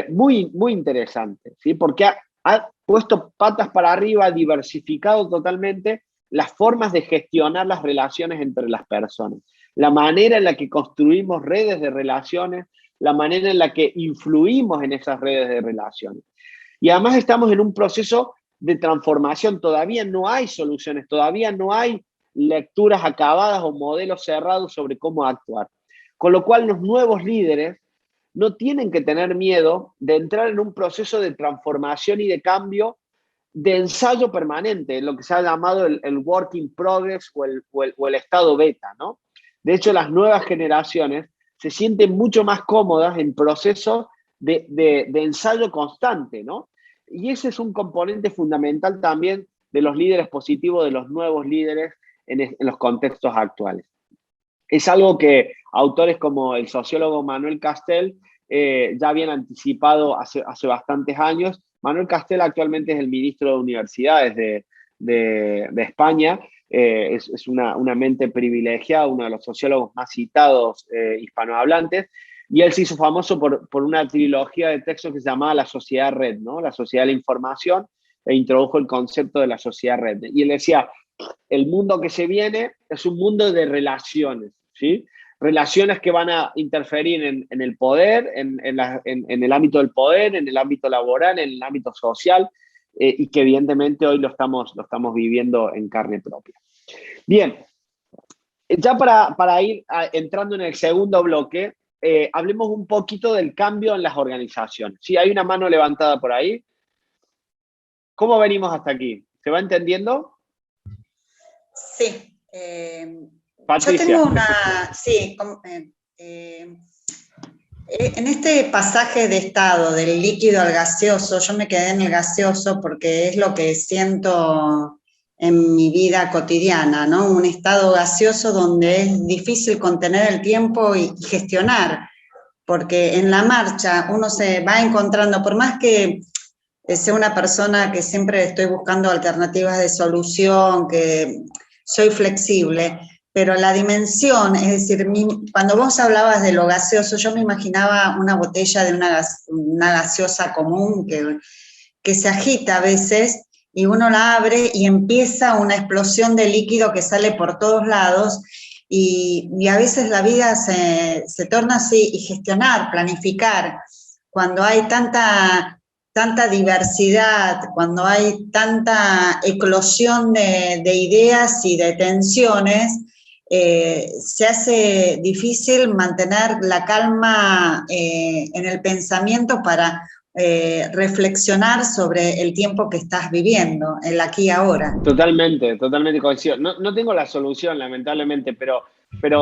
muy, muy interesante, ¿sí? Porque ha puesto patas para arriba, ha diversificado totalmente las formas de gestionar las relaciones entre las personas, la manera en la que construimos redes de relaciones, la manera en la que influimos en esas redes de relaciones. Y además estamos en un proceso de transformación, todavía no hay soluciones, todavía no hay lecturas acabadas o modelos cerrados sobre cómo actuar. Con lo cual los nuevos líderes no tienen que tener miedo de entrar en un proceso de transformación y de cambio, de ensayo permanente, lo que se ha llamado el work in progress o el estado beta, ¿no? De hecho, las nuevas generaciones se sienten mucho más cómodas en procesos de ensayo constante, ¿no? Y ese es un componente fundamental también de los líderes positivos, de los nuevos líderes en los contextos actuales. Es algo que autores como el sociólogo Manuel Castel ya habían anticipado hace bastantes años. Manuel Castel actualmente es el ministro de Universidades de España, es una mente privilegiada, uno de los sociólogos más citados hispanohablantes, y él se hizo famoso por una trilogía de textos que se llamaba La Sociedad Red, ¿no? La Sociedad de la Información, e introdujo el concepto de la Sociedad Red. Y él decía, el mundo que se viene es un mundo de relaciones, ¿sí? Relaciones que van a interferir en el poder, en el ámbito del poder, en el ámbito laboral, en el ámbito social, y que evidentemente hoy lo estamos viviendo en carne propia. Bien, ya para ir entrando en el segundo bloque, hablemos un poquito del cambio en las organizaciones. ¿Sí? Hay una mano levantada por ahí. ¿Cómo venimos hasta aquí? ¿Se va entendiendo? Sí. Patricia. Yo tengo una... Sí, en este pasaje de estado del líquido al gaseoso, yo me quedé en el gaseoso porque es lo que siento en mi vida cotidiana, ¿no? Un estado gaseoso donde es difícil contener el tiempo y gestionar, porque en la marcha uno se va encontrando, por más que sea una persona que siempre estoy buscando alternativas de solución, que soy flexible, pero la dimensión, es decir, cuando vos hablabas de lo gaseoso, yo me imaginaba una botella de una gaseosa común que se agita a veces y uno la abre y empieza una explosión de líquido que sale por todos lados y a veces la vida se torna así, y gestionar, planificar, cuando hay tanta diversidad, cuando hay tanta eclosión de ideas y de tensiones, se hace difícil mantener la calma en el pensamiento para reflexionar sobre el tiempo que estás viviendo, el aquí y ahora. Totalmente coincido. No tengo la solución, lamentablemente, pero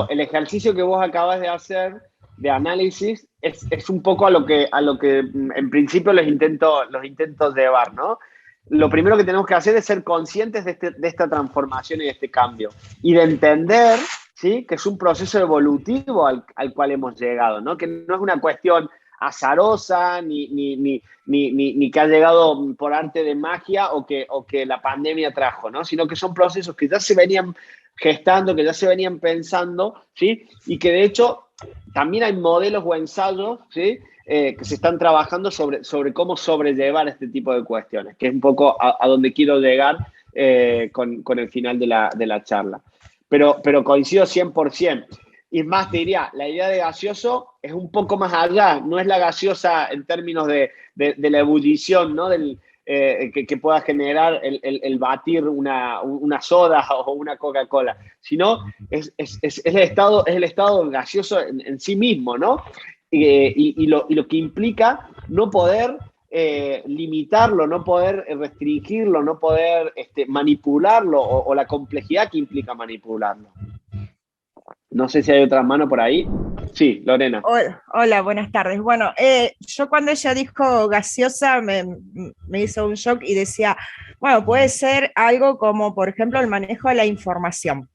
el ejercicio que vos acabas de hacer de análisis es un poco a lo que en principio los intento llevar, ¿no? Lo primero que tenemos que hacer es ser conscientes de esta transformación y de este cambio y de entender, ¿sí?, que es un proceso evolutivo al cual hemos llegado, ¿no? Que no es una cuestión azarosa ni que ha llegado por arte de magia o que la pandemia trajo, ¿no? Sino que son procesos que ya se venían gestando, que ya se venían pensando, ¿sí? Y que de hecho también hay modelos o ensayos, ¿sí?, que se están trabajando sobre cómo sobrellevar este tipo de cuestiones, que es un poco a donde quiero llegar con el final de la charla. Pero coincido 100%. Y más te diría, la idea de gaseoso es un poco más allá, no es la gaseosa en términos de la ebullición, ¿no? Que pueda generar el batir una soda o una Coca-Cola, sino es el estado gaseoso en sí mismo, ¿no? Y lo que implica no poder limitarlo, no poder restringirlo, no poder manipularlo o la complejidad que implica manipularlo. No sé si hay otra mano por ahí. Sí, Lorena. Hola, buenas tardes. Bueno, yo cuando ella dijo gaseosa me hizo un shock y decía, bueno, puede ser algo como, por ejemplo, el manejo de la información.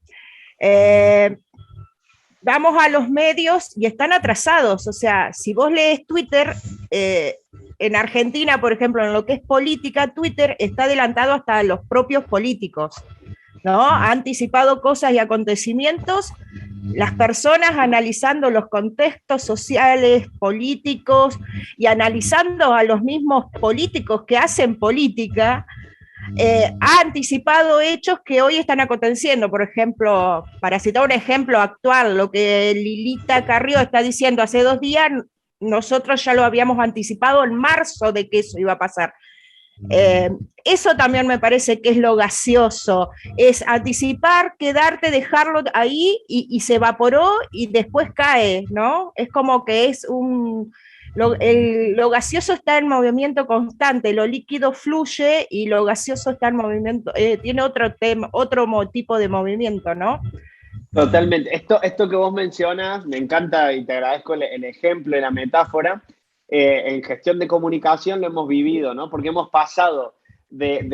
Vamos a los medios y están atrasados, o sea, si vos lees Twitter, en Argentina, por ejemplo, en lo que es política, Twitter está adelantado hasta los propios políticos, ¿no? Ha anticipado cosas y acontecimientos, las personas analizando los contextos sociales, políticos, y analizando a los mismos políticos que hacen política, ha anticipado hechos que hoy están aconteciendo. Por ejemplo, para citar un ejemplo actual, lo que Lilita Carrió está diciendo hace 2 días, nosotros ya lo habíamos anticipado en marzo de que eso iba a pasar. Eso también me parece que es lo gaseoso, es anticipar, quedarte, dejarlo ahí y se evaporó y después cae, ¿no? Es como que es lo gaseoso está en movimiento constante, lo líquido fluye y lo gaseoso está en movimiento, tiene otro tipo de movimiento, ¿no? Totalmente. Esto que vos mencionas, me encanta y te agradezco el ejemplo y la metáfora. En gestión de comunicación lo hemos vivido, ¿no? Porque hemos pasado de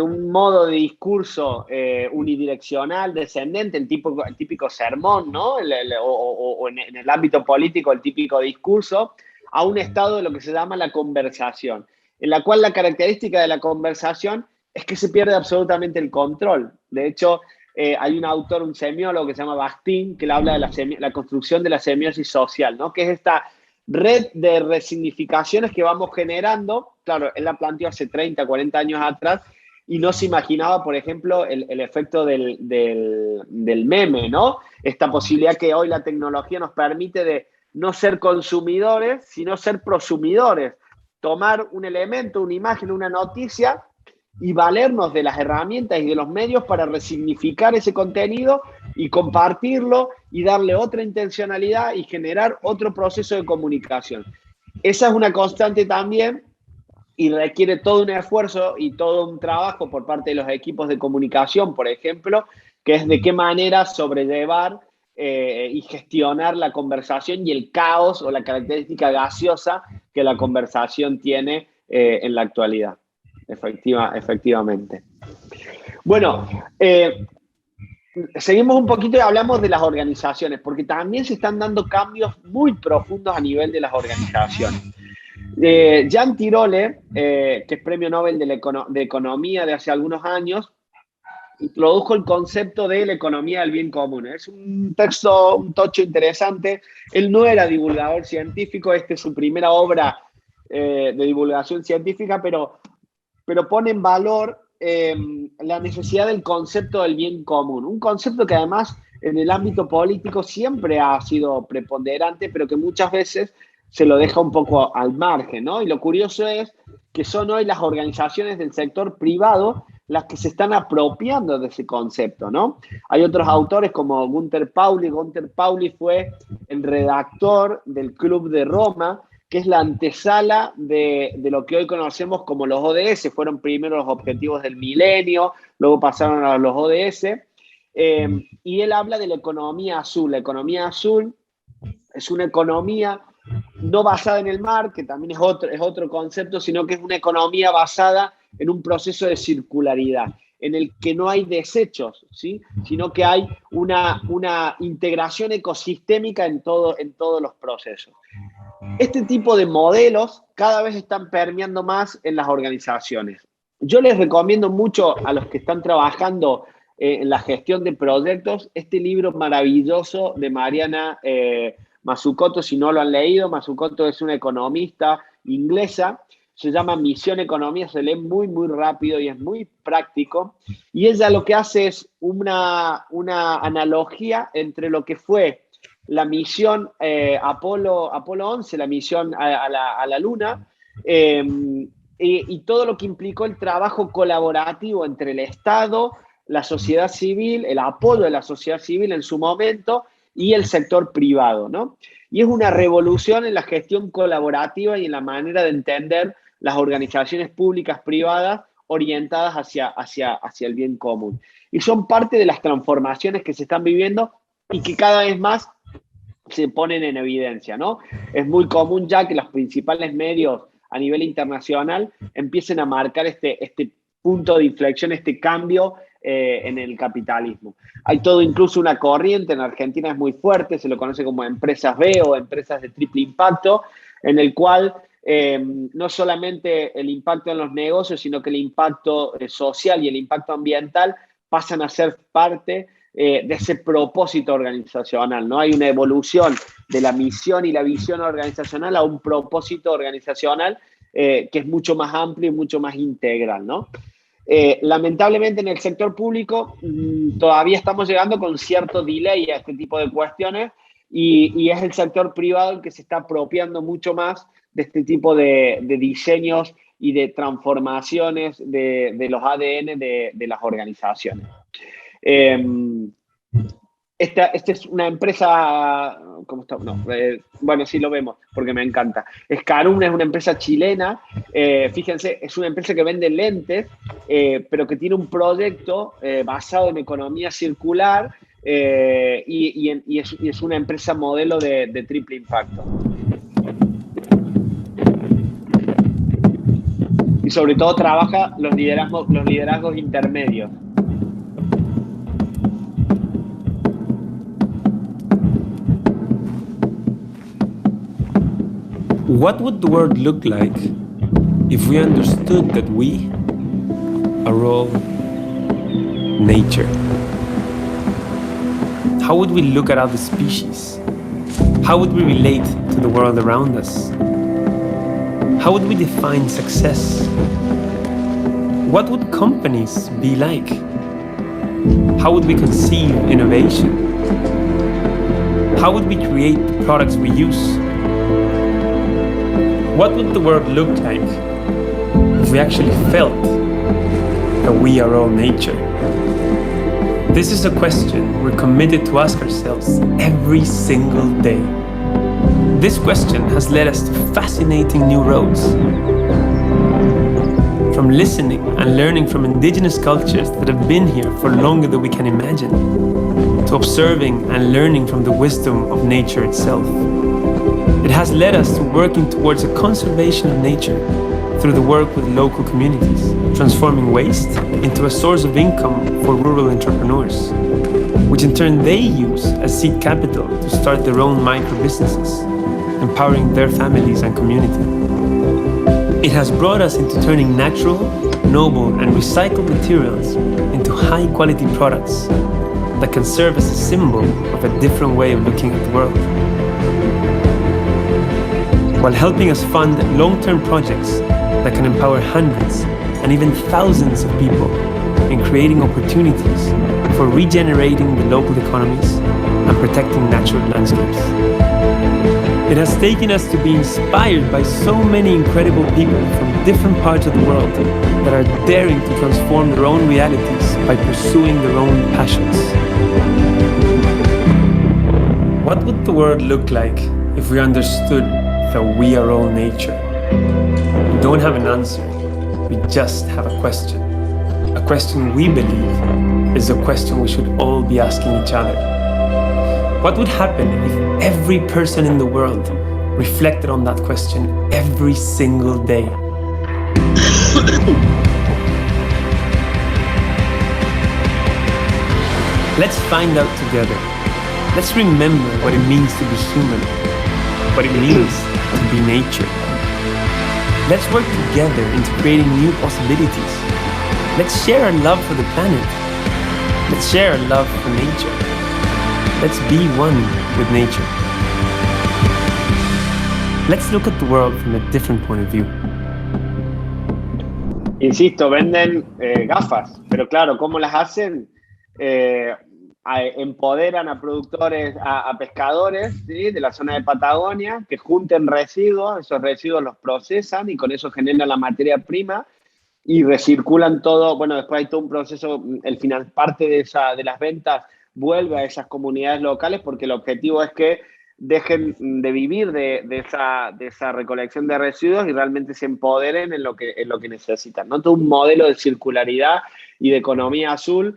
un modo de discurso unidireccional, descendente, el típico sermón, ¿no? O en el ámbito político, el típico discurso, a un estado de lo que se llama la conversación, en la cual la característica de la conversación es que se pierde absolutamente el control. De hecho, hay un autor, un semiólogo que se llama Bakhtin, que le habla de la construcción de la semiosis social, ¿no? Que es esta red de resignificaciones que vamos generando. Claro, él la planteó hace 30, 40 años atrás y no se imaginaba, por ejemplo, el efecto del meme, ¿no? Esta posibilidad que hoy la tecnología nos permite de no ser consumidores, sino ser prosumidores. Tomar un elemento, una imagen, una noticia y valernos de las herramientas y de los medios para resignificar ese contenido y compartirlo y darle otra intencionalidad y generar otro proceso de comunicación. Esa es una constante también y requiere todo un esfuerzo y todo un trabajo por parte de los equipos de comunicación, por ejemplo, que es de qué manera sobrellevar y gestionar la conversación y el caos o la característica gaseosa que la conversación tiene en la actualidad. efectivamente. Bueno, seguimos un poquito y hablamos de las organizaciones, porque también se están dando cambios muy profundos a nivel de las organizaciones. Jean Tirole, que es premio Nobel de Economía de hace algunos años, introdujo el concepto de la economía del bien común. Es un texto, un tocho interesante. Él no era divulgador científico, esta es su primera obra de divulgación científica, pero pone en valor la necesidad del concepto del bien común. Un concepto que además en el ámbito político siempre ha sido preponderante, pero que muchas veces se lo deja un poco al margen, ¿no? Y lo curioso es que son hoy las organizaciones del sector privado las que se están apropiando de ese concepto, ¿no? Hay otros autores como Gunther Pauli. Gunther Pauli fue el redactor del Club de Roma, que es la antesala de lo que hoy conocemos como los ODS. Fueron primero los objetivos del milenio, luego pasaron a los ODS, y él habla de la economía azul. La economía azul es una economía no basada en el mar, que también es otro concepto, sino que es una economía basada en un proceso de circularidad, en el que no hay desechos, ¿sí? Sino que hay una integración ecosistémica en todos los procesos. Este tipo de modelos cada vez están permeando más en las organizaciones. Yo les recomiendo mucho a los que están trabajando en la gestión de proyectos este libro maravilloso de Mariana Mazzucato. Si no lo han leído, Mazzucato es una economista inglesa, se llama Misión Economía, se lee muy, muy rápido y es muy práctico. Y ella lo que hace es una analogía entre lo que fue la misión Apolo 11, la misión a la Luna, y todo lo que implicó el trabajo colaborativo entre el Estado, la sociedad civil, el apoyo de la sociedad civil en su momento y el sector privado, ¿no? Y es una revolución en la gestión colaborativa y en la manera de entender las organizaciones públicas privadas orientadas hacia el bien común. Y son parte de las transformaciones que se están viviendo y que cada vez más se ponen en evidencia, ¿no? Es muy común ya que los principales medios a nivel internacional empiecen a marcar este punto de inflexión, este cambio en el capitalismo. Hay todo, incluso una corriente, en Argentina es muy fuerte, se lo conoce como empresas B o empresas de triple impacto, en el cual no solamente el impacto en los negocios, sino que el impacto social y el impacto ambiental pasan a ser parte de ese propósito organizacional, ¿no? Hay una evolución de la misión y la visión organizacional a un propósito organizacional que es mucho más amplio y mucho más integral, ¿no? Lamentablemente en el sector público todavía estamos llegando con cierto delay a este tipo de cuestiones y es el sector privado el que se está apropiando mucho más de este tipo de diseños y de transformaciones de los ADN de las organizaciones. Esta es una empresa, ¿cómo está? No, bueno, sí lo vemos, porque me encanta. Scarum es una empresa chilena, fíjense, es una empresa que vende lentes, pero que tiene un proyecto basado en economía circular y es una empresa modelo de triple impacto. Y sobre todo trabaja los liderazgos intermedios. What would the world look like if we understood that we are all nature? How would we look at other species? How would we relate to the world around us? How would we define success? What would companies be like? How would we conceive innovation? How would we create the products we use? What would the world look like if we actually felt that we are all nature? This is a question we're committed to ask ourselves every single day. This question has led us to fascinating new roads. From listening and learning from indigenous cultures that have been here for longer than we can imagine, to observing and learning from the wisdom of nature itself. It has led us to working towards a conservation of nature through the work with local communities, transforming waste into a source of income for rural entrepreneurs, which in turn they use as seed capital to start their own micro-businesses, empowering their families and community. It has brought us into turning natural, noble, and recycled materials into high-quality products that can serve as a symbol of a different way of looking at the world, while helping us fund long-term projects that can empower hundreds and even thousands of people in creating opportunities for regenerating the local economies and protecting natural landscapes. It has taken us to be inspired by so many incredible people from different parts of the world that are daring to transform their own realities by pursuing their own passions. What would the world look like if we understood that we are all nature? We don't have an answer, we just have a question. A question we believe is a question we should all be asking each other. What would happen if every person in the world reflected on that question every single day? Let's find out together. Let's remember what it means to be human, what it means to be nature. Let's work together into creating new possibilities. Let's share our love for the planet. Let's share our love for nature. Let's be one with nature. Let's look at the world from a different point of view. Insisto, venden gafas, pero claro, ¿cómo las hacen? Empoderan a productores, a pescadores, ¿sí?, de la zona de Patagonia, que junten residuos, esos residuos los procesan y con eso generan la materia prima y recirculan todo. Bueno, después hay todo un proceso, parte de las ventas vuelve a esas comunidades locales, porque el objetivo es que dejen de vivir de esa recolección de residuos y realmente se empoderen en lo que necesitan, ¿no? Todo un modelo de circularidad y de economía azul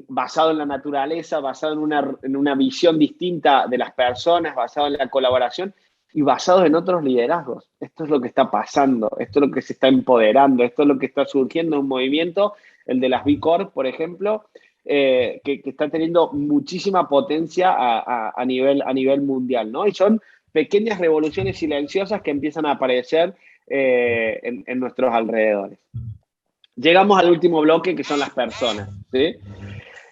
basado en la naturaleza, basado en una visión distinta de las personas, basado en la colaboración y basado en otros liderazgos. Esto es lo que está pasando, esto es lo que se está empoderando, esto es lo que está surgiendo, un movimiento, el de las B Corp, por ejemplo, que está teniendo muchísima potencia a nivel mundial, ¿no? Y son pequeñas revoluciones silenciosas que empiezan a aparecer en nuestros alrededores. Llegamos al último bloque, que son las personas, ¿sí?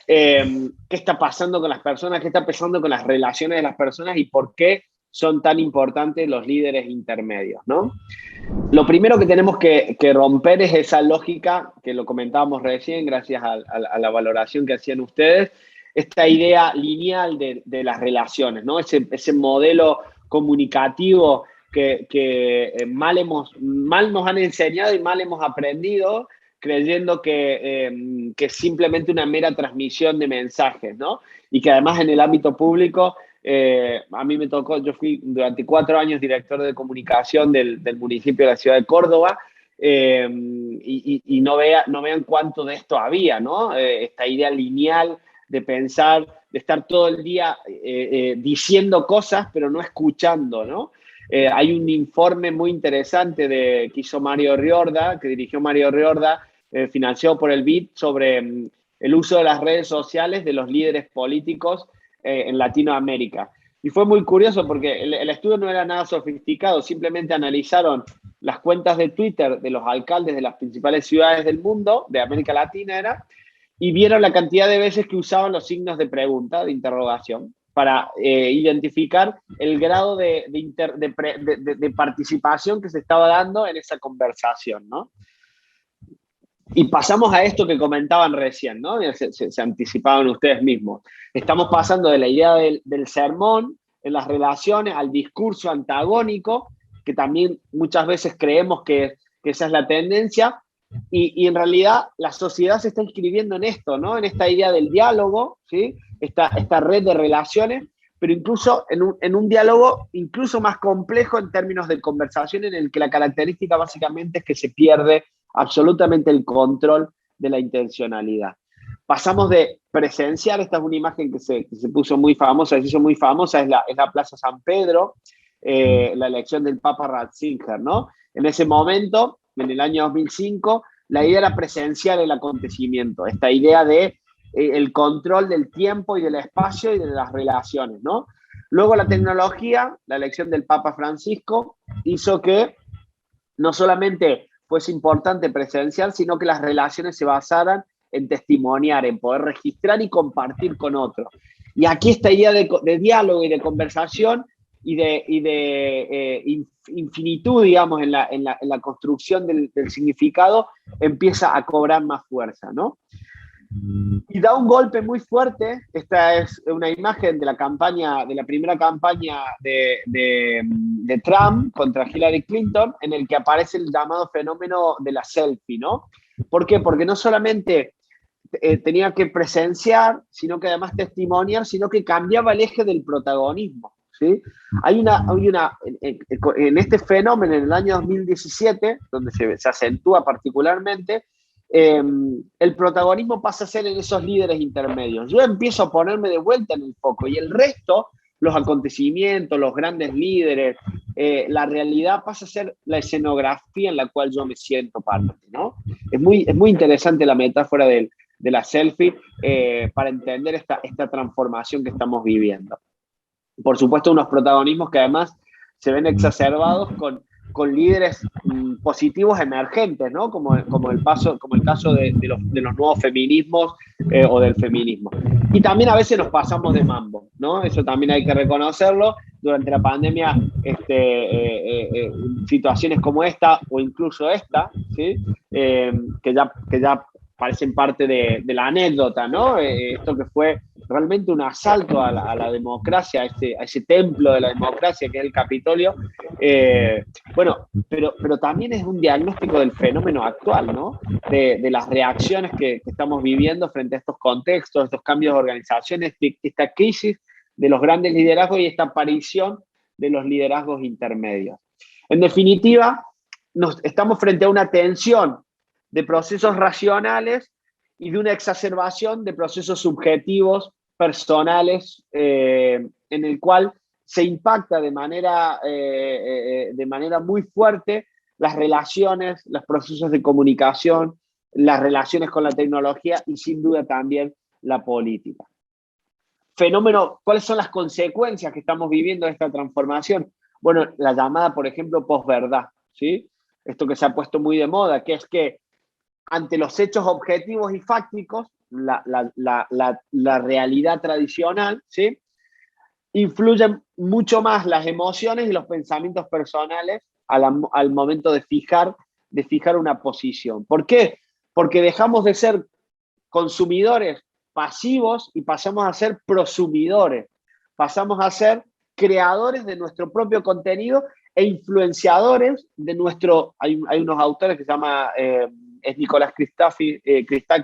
¿Qué está pasando con las personas? ¿Qué está pasando con las relaciones de las personas? ¿Y por qué son tan importantes los líderes intermedios, ¿no? Lo primero que tenemos que romper es esa lógica, que lo comentábamos recién, gracias a la valoración que hacían ustedes, esta idea lineal de las relaciones, ¿no? Ese modelo comunicativo que mal nos han enseñado y mal hemos aprendido, creyendo que es simplemente una mera transmisión de mensajes, ¿no? Y que además en el ámbito público, a mí me tocó, yo fui durante 4 años director de comunicación del municipio de la ciudad de Córdoba, y no vean cuánto de esto había, ¿no? Esta idea lineal de pensar, de estar todo el día diciendo cosas, pero no escuchando, ¿no? Hay un informe muy interesante que hizo Mario Riorda, que dirigió Mario Riorda, financiado por el BID, sobre el uso de las redes sociales de los líderes políticos en Latinoamérica. Y fue muy curioso porque el estudio no era nada sofisticado, simplemente analizaron las cuentas de Twitter de los alcaldes de las principales ciudades del mundo, de América Latina y vieron la cantidad de veces que usaban los signos de pregunta, de interrogación, para identificar el grado de participación que se estaba dando en esa conversación, ¿no? Y pasamos a esto que comentaban recién, ¿no? Se anticipaban ustedes mismos. Estamos pasando de la idea del sermón en las relaciones al discurso antagónico, que también muchas veces creemos que esa es la tendencia, y en realidad la sociedad se está inscribiendo en esto, ¿no? En esta idea del diálogo, ¿sí? Esta red de relaciones, pero incluso en un diálogo incluso más complejo en términos de conversación, en el que la característica básicamente es que se pierde absolutamente el control de la intencionalidad. Pasamos de presenciar, esta es una imagen que se puso muy famosa, se hizo muy famosa, es la Plaza San Pedro, la elección del Papa Ratzinger, ¿no? En ese momento, en el año 2005, la idea era presenciar el acontecimiento, esta idea de el control del tiempo y del espacio y de las relaciones, ¿no? Luego la tecnología, la elección del Papa Francisco, hizo que no solamente fuese importante presencial, sino que las relaciones se basaran en testimoniar, en poder registrar y compartir con otros. Y aquí esta idea de diálogo y de conversación y de infinitud, digamos, en la construcción del significado, empieza a cobrar más fuerza, ¿no? Y da un golpe muy fuerte. Esta es una imagen de la campaña, de la primera campaña de Trump contra Hillary Clinton, en el que aparece el llamado fenómeno de la selfie, ¿no? ¿Por qué? Porque no solamente tenía que presenciar, sino que además testimoniar, sino que cambiaba el eje del protagonismo, ¿sí? En este fenómeno, en el año 2017, donde se acentúa particularmente, el protagonismo pasa a ser en esos líderes intermedios. Yo empiezo a ponerme de vuelta en el foco y el resto, los acontecimientos, los grandes líderes, la realidad pasa a ser la escenografía en la cual yo me siento parte, ¿no? Es muy interesante la metáfora de la selfie para entender esta transformación que estamos viviendo. Por supuesto, unos protagonismos que además se ven exacerbados con líderes positivos emergentes, ¿no? Como el caso de los nuevos feminismos o del feminismo. Y también a veces nos pasamos de mambo, ¿no? Eso también hay que reconocerlo. Durante la pandemia, situaciones como esta, o incluso esta, ¿sí? que ya parecen parte de la anécdota, ¿no? Esto que fue realmente un asalto a la democracia, a ese templo de la democracia que es el Capitolio. Bueno, pero también es un diagnóstico del fenómeno actual, ¿no? De las reacciones que estamos viviendo frente a estos contextos, estos cambios de organizaciones, esta crisis de los grandes liderazgos y esta aparición de los liderazgos intermedios. En definitiva, estamos frente a una tensión de procesos racionales y de una exacerbación de procesos subjetivos, personales, en el cual se impacta de manera muy fuerte las relaciones, los procesos de comunicación, las relaciones con la tecnología y sin duda también la política. Fenómeno, ¿cuáles son las consecuencias que estamos viviendo de esta transformación? Bueno, la llamada, por ejemplo, posverdad, ¿sí? Esto que se ha puesto muy de moda, que es que ante los hechos objetivos y fácticos, la realidad tradicional, ¿sí? Influyen mucho más las emociones y los pensamientos personales al momento de fijar una posición. ¿Por qué? Porque dejamos de ser consumidores pasivos y pasamos a ser prosumidores. Pasamos a ser creadores de nuestro propio contenido e influenciadores de nuestro... Hay unos autores que se llama... es Nicolás Christakis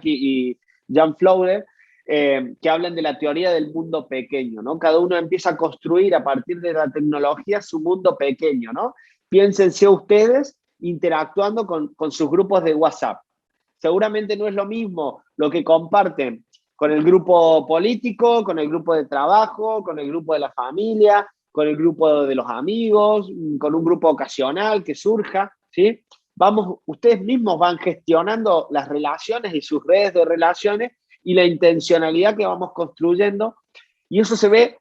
y Jan Flauder, que hablan de la teoría del mundo pequeño, ¿no? Cada uno empieza a construir a partir de la tecnología su mundo pequeño, ¿no? Piénsense ustedes interactuando con sus grupos de WhatsApp. Seguramente no es lo mismo lo que comparten con el grupo político, con el grupo de trabajo, con el grupo de la familia, con el grupo de los amigos, con un grupo ocasional que surja, ¿sí? Ustedes mismos van gestionando las relaciones y sus redes de relaciones y la intencionalidad que vamos construyendo, y eso se ve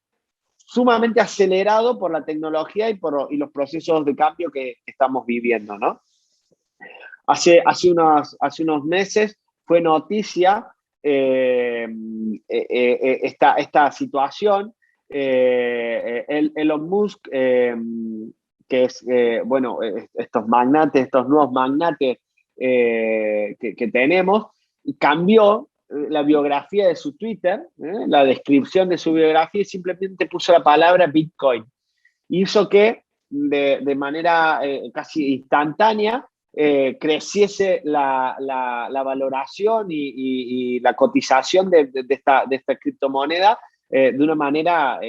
sumamente acelerado por la tecnología y los procesos de cambio que estamos viviendo, ¿no? Hace unos meses fue noticia esta situación. Elon Musk, que es, estos nuevos magnates que tenemos, cambió la biografía de su Twitter, la descripción de su biografía, y simplemente puso la palabra Bitcoin. Hizo que de manera casi instantánea creciese la valoración y la cotización de esta criptomoneda de una manera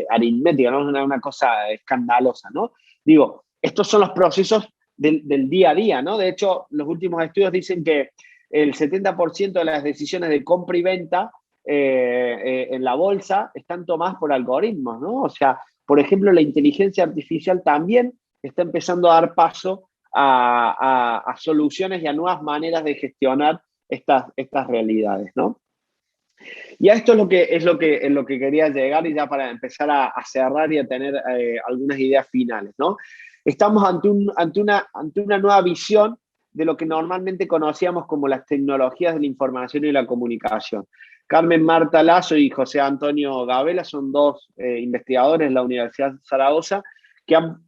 aritmética, ¿no? Una cosa escandalosa, ¿no? Digo, estos son los procesos del día a día, ¿no? De hecho, los últimos estudios dicen que el 70% de las decisiones de compra y venta en la bolsa están tomadas por algoritmos, ¿no? O sea, por ejemplo, la inteligencia artificial también está empezando a dar paso a soluciones y a nuevas maneras de gestionar estas realidades, ¿no? Y a esto es lo que quería llegar, y ya para empezar a cerrar y a tener algunas ideas finales, ¿no? Estamos ante una nueva visión de lo que normalmente conocíamos como las tecnologías de la información y la comunicación. Carmen Marta Lazo y José Antonio Gabela son dos investigadores de la Universidad de Zaragoza que han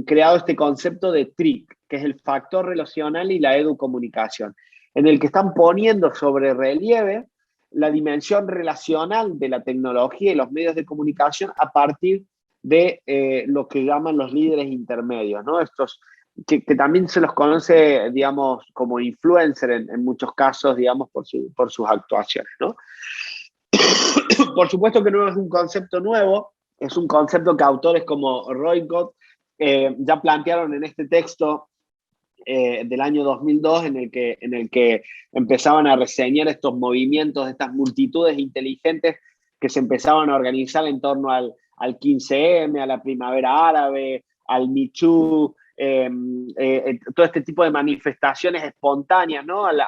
creado este concepto de TRIC, que es el factor relacional y la educomunicación, en el que están poniendo sobre relieve la dimensión relacional de la tecnología y los medios de comunicación a partir de lo que llaman los líderes intermedios, ¿no? Estos que también se los conoce, digamos, como influencer en muchos casos, digamos, por sus actuaciones, ¿no? Por supuesto que no es un concepto nuevo, es un concepto que autores como Roycott ya plantearon en este texto del año 2002, en el que empezaban a reseñar estos movimientos, estas multitudes inteligentes que se empezaban a organizar en torno al 15M, a la primavera árabe, al Me Too, todo este tipo de manifestaciones espontáneas, ¿no? al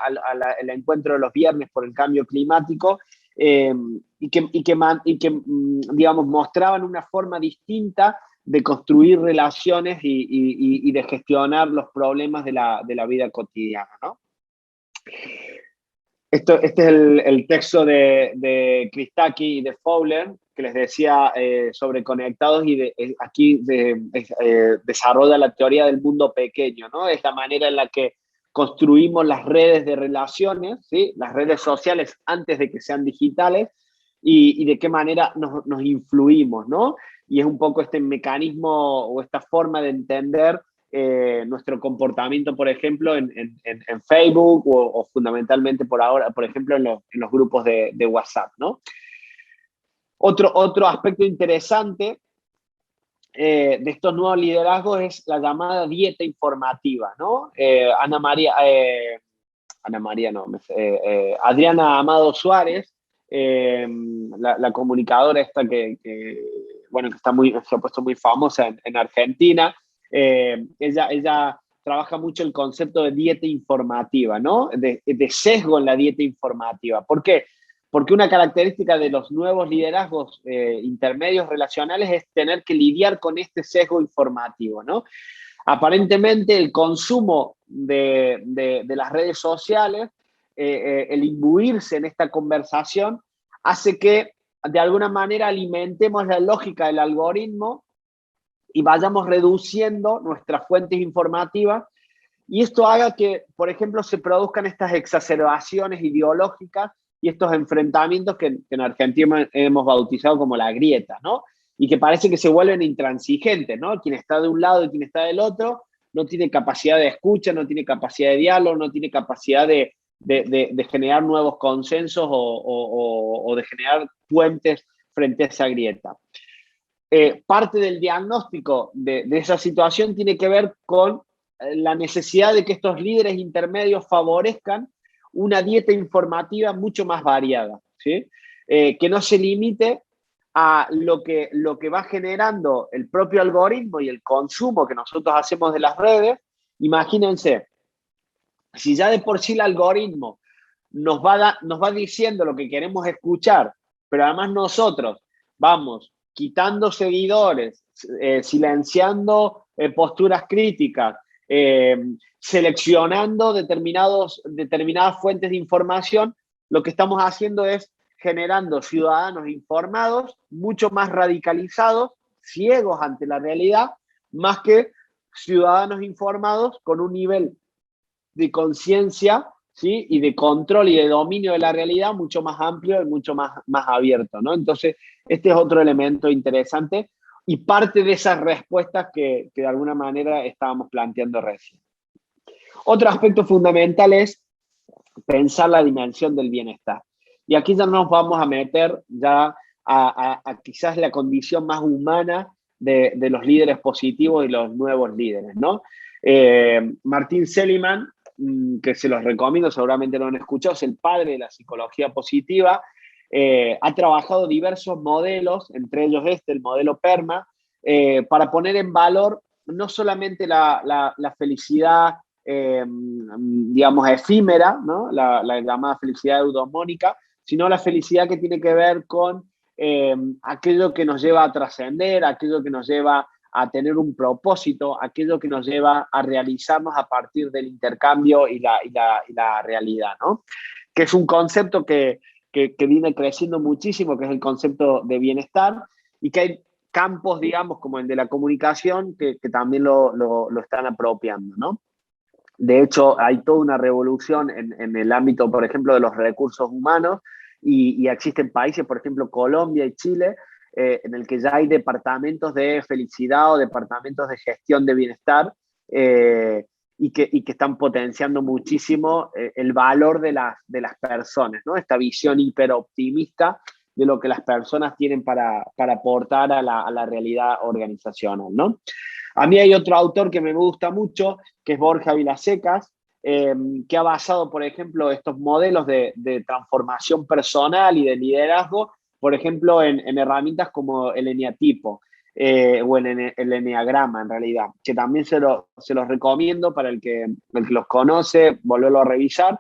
encuentro de los viernes por el cambio climático, y que digamos, mostraban una forma distinta de construir relaciones y de gestionar los problemas de la vida cotidiana, ¿no? Este es el texto de Christakis y de Fowler, que les decía sobre conectados, y aquí desarrolla la teoría del mundo pequeño, ¿no? Es la manera en la que construimos las redes de relaciones, ¿sí? Las redes sociales antes de que sean digitales, y de qué manera nos influimos, ¿no? Y es un poco este mecanismo o esta forma de entender nuestro comportamiento, por ejemplo, en Facebook o fundamentalmente por ahora, por ejemplo, en los grupos de WhatsApp, ¿no? Otro aspecto interesante de estos nuevos liderazgos es la llamada dieta informativa, ¿no? Adriana Amado Suárez, la comunicadora esta que se ha puesto muy famosa en Argentina, ella trabaja mucho el concepto de dieta informativa, ¿no? De sesgo en la dieta informativa. ¿Por qué? Porque una característica de los nuevos liderazgos intermedios relacionales es tener que lidiar con este sesgo informativo, ¿no? Aparentemente el consumo de las redes sociales, el imbuirse en esta conversación, hace que de alguna manera alimentemos la lógica del algoritmo y vayamos reduciendo nuestras fuentes informativas, y esto haga que, por ejemplo, se produzcan estas exacerbaciones ideológicas y estos enfrentamientos que en Argentina hemos bautizado como la grieta, ¿no? Y que parece que se vuelven intransigentes, ¿no? Quien está de un lado y quien está del otro no tiene capacidad de escucha, no tiene capacidad de diálogo, no tiene capacidad de generar nuevos consensos o de generar puentes frente a esa grieta. Parte del diagnóstico de esa situación tiene que ver con la necesidad de que estos líderes intermedios favorezcan una dieta informativa mucho más variada, ¿sí? Que no se limite a lo que va generando el propio algoritmo y el consumo que nosotros hacemos de las redes. Imagínense, si ya de por sí el algoritmo nos va diciendo lo que queremos escuchar, pero además nosotros vamos quitando seguidores, silenciando posturas críticas, seleccionando determinadas fuentes de información, lo que estamos haciendo es generando ciudadanos informados, mucho más radicalizados, ciegos ante la realidad, más que ciudadanos informados con un nivel de conciencia, ¿sí? Y de control y de dominio de la realidad mucho más amplio y mucho más abierto, ¿no? Entonces, este es otro elemento interesante y parte de esas respuestas que de alguna manera estábamos planteando recién. Otro aspecto fundamental es pensar la dimensión del bienestar. Y aquí ya nos vamos a meter ya a quizás la condición más humana de los líderes positivos y los nuevos líderes, ¿no? Martin Seligman, que se los recomiendo, seguramente lo han escuchado, es el padre de la psicología positiva. Ha trabajado diversos modelos, entre ellos el modelo PERMA, para poner en valor no solamente la felicidad, digamos, efímera, ¿no? La llamada felicidad eudaimónica, sino la felicidad que tiene que ver con aquello que nos lleva a trascender, aquello que nos lleva a tener un propósito, aquello que nos lleva a realizarnos a partir del intercambio y la realidad, ¿no? Que es un concepto que viene creciendo muchísimo, que es el concepto de bienestar, y que hay campos, digamos, como el de la comunicación, que también lo están apropiando, ¿no? De hecho, hay toda una revolución en el ámbito, por ejemplo, de los recursos humanos, y existen países, por ejemplo, Colombia y Chile, en el que ya hay departamentos de felicidad o departamentos de gestión de bienestar, y que están potenciando muchísimo el valor de las personas, ¿no? Esta visión hiperoptimista de lo que las personas tienen para aportar a la realidad organizacional, ¿no? A mí hay otro autor que me gusta mucho, que es Borja Vilasecas, que ha basado, por ejemplo, estos modelos de transformación personal y de liderazgo, por ejemplo, en herramientas como el eneatipo, o el eneagrama, en realidad, que también se los recomiendo para el que los conoce, volverlo a revisar,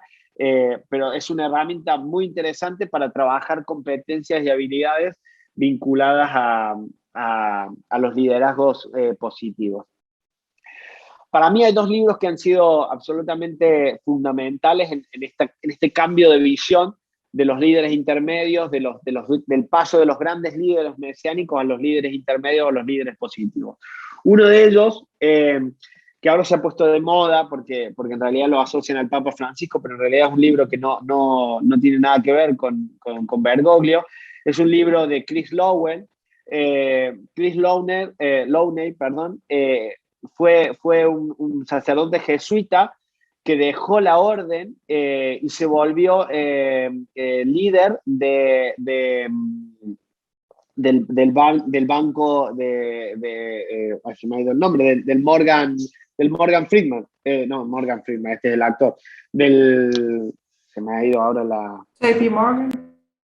pero es una herramienta muy interesante para trabajar competencias y habilidades vinculadas a los liderazgos positivos. Para mí hay dos libros que han sido absolutamente fundamentales en este cambio de visión de los líderes intermedios, del paso de los grandes líderes mesiánicos a los líderes intermedios o los líderes positivos. Uno de ellos, que ahora se ha puesto de moda porque en realidad lo asocian al Papa Francisco, pero en realidad es un libro que no tiene nada que ver con Bergoglio, es un libro de Chris Lowney, fue un sacerdote jesuita que dejó la orden y se volvió líder del banco se me ha ido el nombre, del Morgan Friedman, no, Morgan Friedman, este es el actor, se me ha ido ahora la... JP Morgan.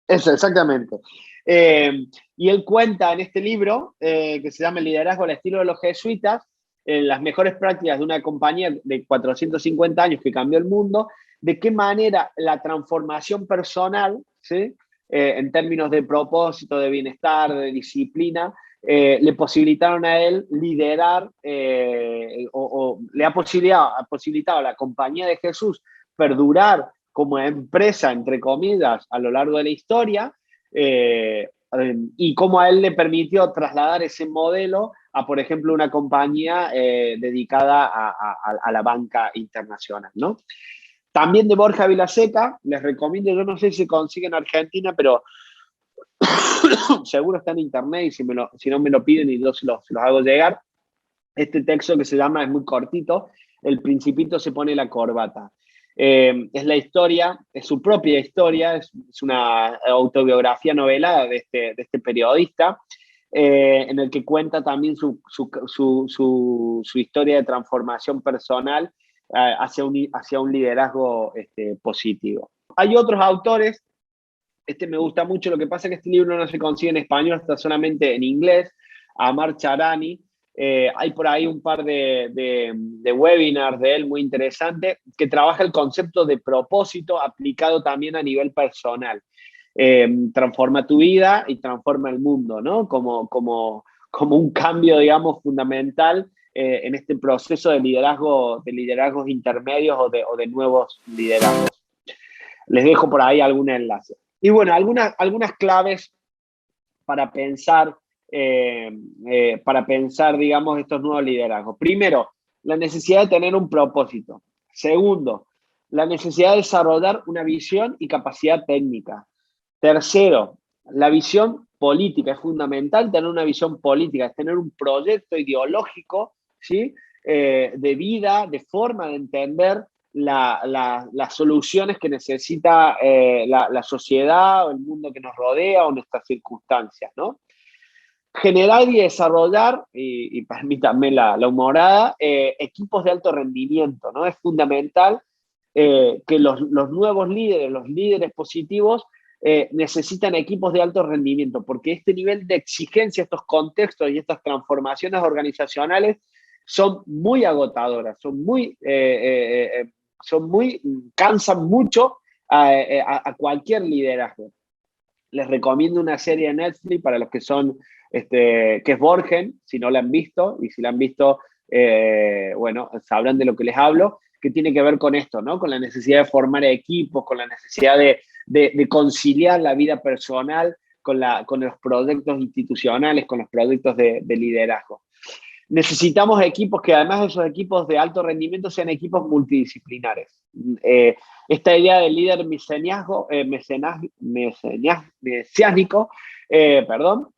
Eso, exactamente. Y él cuenta en este libro, que se llama El liderazgo al estilo de los jesuitas, las mejores prácticas de una compañía de 450 años que cambió el mundo, de qué manera la transformación personal, ¿sí? En términos de propósito, de bienestar, de disciplina, le posibilitaron a él liderar, o le ha posibilitado a la compañía de Jesús perdurar como empresa, entre comillas, a lo largo de la historia, y cómo a él le permitió trasladar ese modelo a, por ejemplo, una compañía dedicada a la banca internacional, ¿no? También de Borja Vilaseca, les recomiendo, yo no sé si se consigue en Argentina, pero seguro está en internet, y si no me lo piden y yo se los hago llegar, este texto que se llama, es muy cortito, El Principito se pone la corbata. Es la historia, es su propia historia, es una autobiografía novelada de este periodista, en el que cuenta también su historia de transformación personal hacia un liderazgo positivo. Hay otros autores, me gusta mucho, lo que pasa es que este libro no se consigue en español, está solamente en inglés, Amar Charani. Hay por ahí un par de webinars de él muy interesantes, que trabaja el concepto de propósito aplicado también a nivel personal. Transforma tu vida y transforma el mundo, ¿no? Como un cambio, digamos, fundamental en este proceso de liderazgos intermedios o de nuevos liderazgos. Les dejo por ahí algún enlace. Y bueno, algunas claves para pensar, digamos, estos nuevos liderazgos. Primero, la necesidad de tener un propósito. Segundo, la necesidad de desarrollar una visión y capacidad técnica. Tercero, la visión política. Es fundamental tener una visión política, es tener un proyecto ideológico, ¿sí? De vida, de forma de entender las soluciones que necesita la sociedad o el mundo que nos rodea o nuestras circunstancias, ¿no? Generar y desarrollar, y permítanme la humorada, equipos de alto rendimiento, ¿no? Es fundamental que los nuevos líderes, los líderes positivos, necesitan equipos de alto rendimiento, porque este nivel de exigencia, estos contextos y estas transformaciones organizacionales son muy agotadoras, cansan mucho a cualquier liderazgo. Les recomiendo una serie de Netflix para los que son, que es Borgen, si no la han visto, y si la han visto, bueno, sabrán de lo que les hablo, que tiene que ver con esto, ¿no? Con la necesidad de formar equipos, con la necesidad de conciliar la vida personal con los proyectos institucionales, con los proyectos de liderazgo. Necesitamos equipos que además de esos equipos de alto rendimiento sean equipos multidisciplinares. Esta idea del líder mesiánico,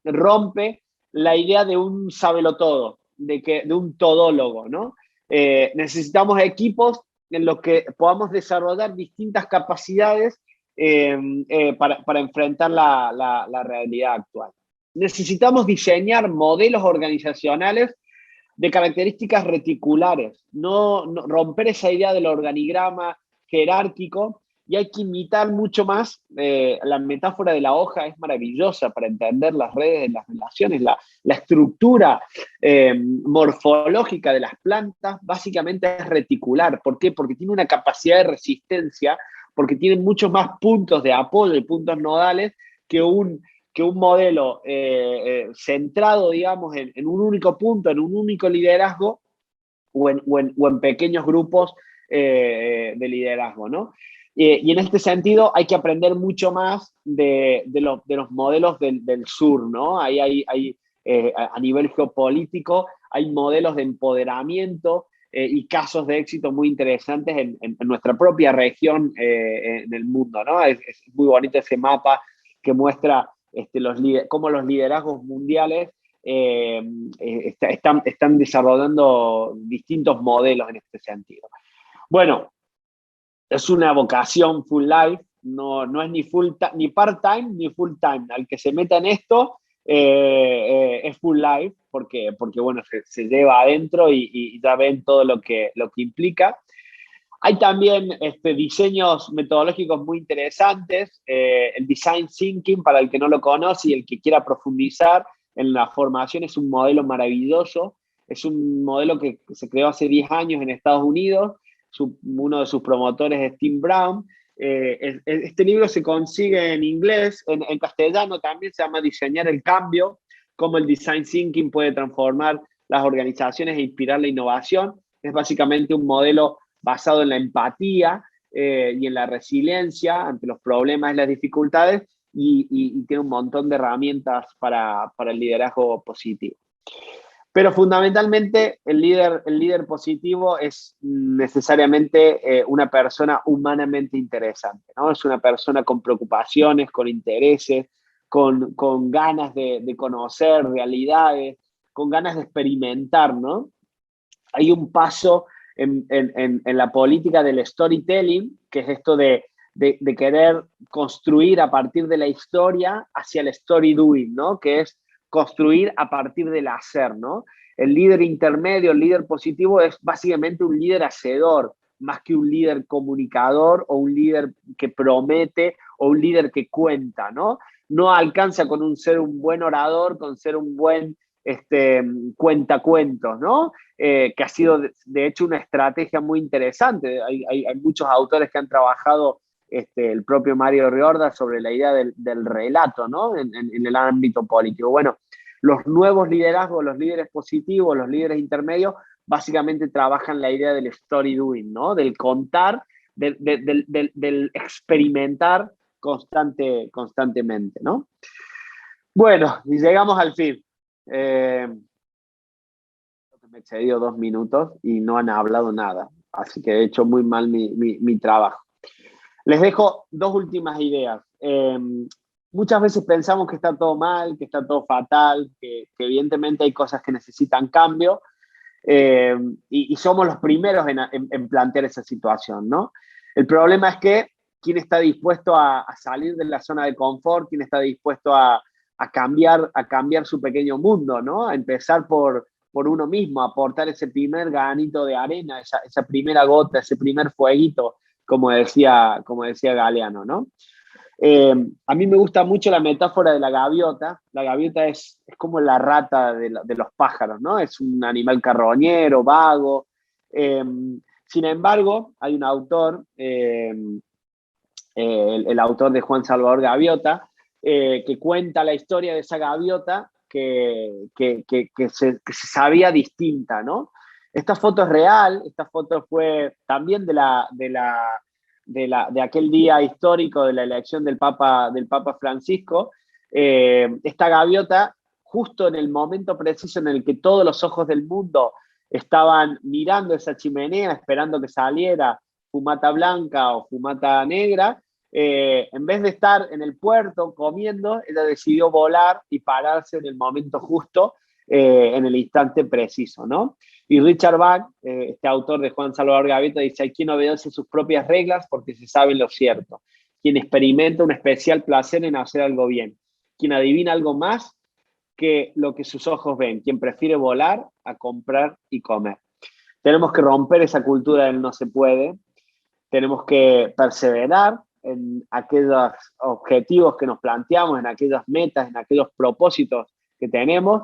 rompe la idea de un sabelotodo, de un todólogo, ¿no? Necesitamos equipos en los que podamos desarrollar distintas capacidades para enfrentar la realidad actual. Necesitamos diseñar modelos organizacionales de características reticulares, no romper esa idea del organigrama jerárquico, y hay que imitar mucho más. La metáfora de la hoja es maravillosa para entender las redes, las relaciones, la estructura morfológica de las plantas básicamente es reticular. ¿Por qué? Porque tiene una capacidad de resistencia, porque tiene muchos más puntos de apoyo y puntos nodales que un modelo centrado, digamos, en un único punto, en un único liderazgo o en pequeños grupos de liderazgo, ¿no? Y en este sentido hay que aprender mucho más de los modelos del sur, ¿no? A nivel geopolítico hay modelos de empoderamiento y casos de éxito muy interesantes en nuestra propia región en el mundo, ¿no? Es muy bonito ese mapa que muestra cómo los liderazgos mundiales están desarrollando distintos modelos en este sentido. Bueno, es una vocación full life, no es ni part-time ni full-time. Al que se meta en esto es full life, porque bueno, se lleva adentro y ya ven todo lo que implica. Hay también diseños metodológicos muy interesantes. El Design Thinking, para el que no lo conoce y el que quiera profundizar en la formación, es un modelo maravilloso. Es un modelo que se creó hace 10 años en Estados Unidos. Uno de sus promotores es Tim Brown. Este libro se consigue en inglés, en castellano también se llama Diseñar el Cambio, cómo el Design Thinking puede transformar las organizaciones e inspirar la innovación. Es básicamente un modelo basado en la empatía y en la resiliencia ante los problemas y las dificultades, y tiene un montón de herramientas para el liderazgo positivo. Pero fundamentalmente el líder positivo es necesariamente una persona humanamente interesante, ¿no? Es una persona con preocupaciones, con intereses, con ganas de conocer realidades, con ganas de experimentar, ¿no? Hay un paso en la política del storytelling, que es esto de querer construir a partir de la historia hacia el story doing, ¿no? Que es construir a partir del hacer, ¿no? El líder intermedio, el líder positivo, es básicamente un líder hacedor, más que un líder comunicador o un líder que promete o un líder que cuenta, ¿no? No alcanza con ser un buen orador, con ser un buen cuentacuentos, ¿no? Que ha sido, de hecho, una estrategia muy interesante. Hay muchos autores que han trabajado, el propio Mario Riorda, sobre la idea del relato, ¿no? En el ámbito político. Bueno, los nuevos liderazgos, los líderes positivos, los líderes intermedios, básicamente trabajan la idea del story doing, ¿no? Del contar, del experimentar constantemente, ¿no? Bueno, y llegamos al fin. Me he excedido 2 minutos y no han hablado nada, así que he hecho muy mal mi trabajo. Les dejo 2 últimas ideas. Muchas veces pensamos que está todo mal, que está todo fatal, que evidentemente hay cosas que necesitan cambio, y somos los primeros en plantear esa situación, ¿no? El problema es que quién está dispuesto a salir de la zona de confort, quién está dispuesto a cambiar su pequeño mundo, ¿no? A empezar por uno mismo, a aportar ese primer granito de arena, esa primera gota, ese primer fueguito, como decía Galeano, ¿no? A mí me gusta mucho la metáfora de la gaviota. La gaviota es como la rata de los pájaros, ¿no? Es un animal carroñero, vago. Sin embargo, hay un autor, el autor de Juan Salvador Gaviota, que cuenta la historia de esa gaviota que se sabía distinta, ¿no? Esta foto es real, esta foto fue también de aquel día histórico de la elección del Papa Francisco. Esta gaviota, justo en el momento preciso en el que todos los ojos del mundo estaban mirando esa chimenea, esperando que saliera fumata blanca o fumata negra, en vez de estar en el puerto comiendo, ella decidió volar y pararse en el momento justo, en el instante preciso, ¿no? Y Richard Bach, este autor de Juan Salvador Gaviota, dice: hay quien obedece sus propias reglas porque se sabe lo cierto, quien experimenta un especial placer en hacer algo bien, quien adivina algo más que lo que sus ojos ven, quien prefiere volar a comprar y comer. Tenemos que romper esa cultura del no se puede, tenemos que perseverar en aquellos objetivos que nos planteamos, en aquellas metas, en aquellos propósitos que tenemos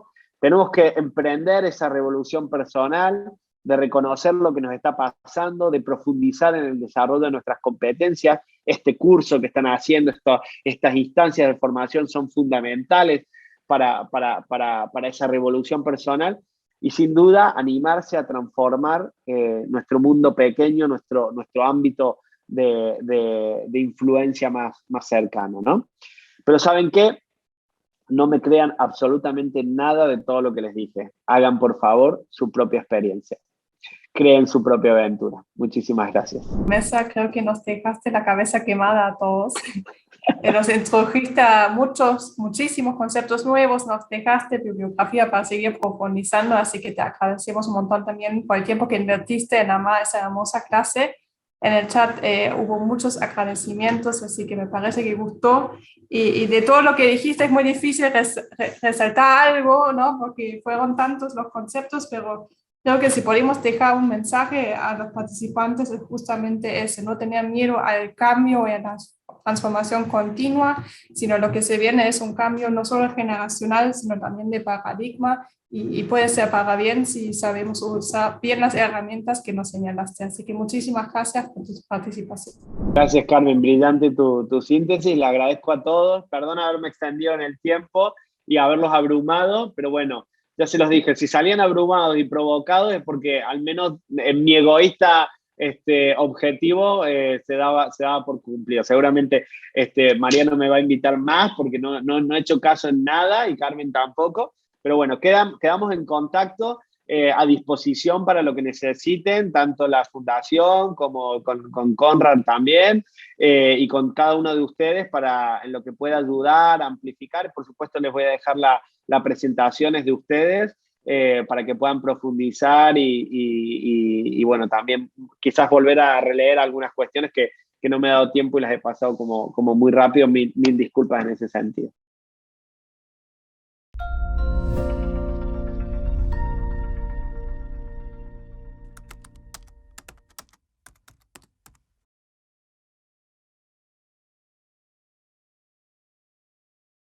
que emprender esa revolución personal, de reconocer lo que nos está pasando, de profundizar en el desarrollo de nuestras competencias. Este curso que están haciendo, estas instancias de formación son fundamentales para esa revolución personal, y sin duda animarse a transformar nuestro mundo pequeño, nuestro ámbito de influencia más cercano, ¿no? Pero ¿saben qué? No me crean absolutamente nada de todo lo que les dije. Hagan, por favor, su propia experiencia. Creen su propia aventura. Muchísimas gracias. Mesa, creo que nos dejaste la cabeza quemada a todos. Nos introdujiste a muchísimos conceptos nuevos, nos dejaste bibliografía para seguir profundizando, así que te agradecemos un montón también por el tiempo que invertiste en armar esa hermosa clase. En el chat hubo muchos agradecimientos, así que me parece que gustó. Y de todo lo que dijiste es muy difícil resaltar algo, ¿no? Porque fueron tantos los conceptos, pero creo que si podemos dejar un mensaje a los participantes es justamente ese: no tener miedo al cambio y a la transformación continua, sino lo que se viene es un cambio no solo generacional, sino también de paradigma, y puede ser para bien si sabemos usar bien las herramientas que nos señalaste. Así que muchísimas gracias por tu participación. Gracias, Carmen, brillante tu síntesis, le agradezco a todos, perdón haberme extendido en el tiempo y haberlos abrumado, pero bueno, ya se los dije, si salían abrumados y provocados es porque al menos en mi egoísta objetivo se daba por cumplido. Seguramente Mariano me va a invitar más porque no he hecho caso en nada, y Carmen tampoco, pero bueno, quedamos en contacto, a disposición para lo que necesiten, tanto la Fundación como con Conrad también, y con cada uno de ustedes en lo que pueda ayudar, amplificar. Por supuesto, les voy a dejar las presentaciones de ustedes para que puedan profundizar y bueno, también quizás volver a releer algunas cuestiones que no me he dado tiempo y las he pasado como muy rápido. Mil disculpas en ese sentido.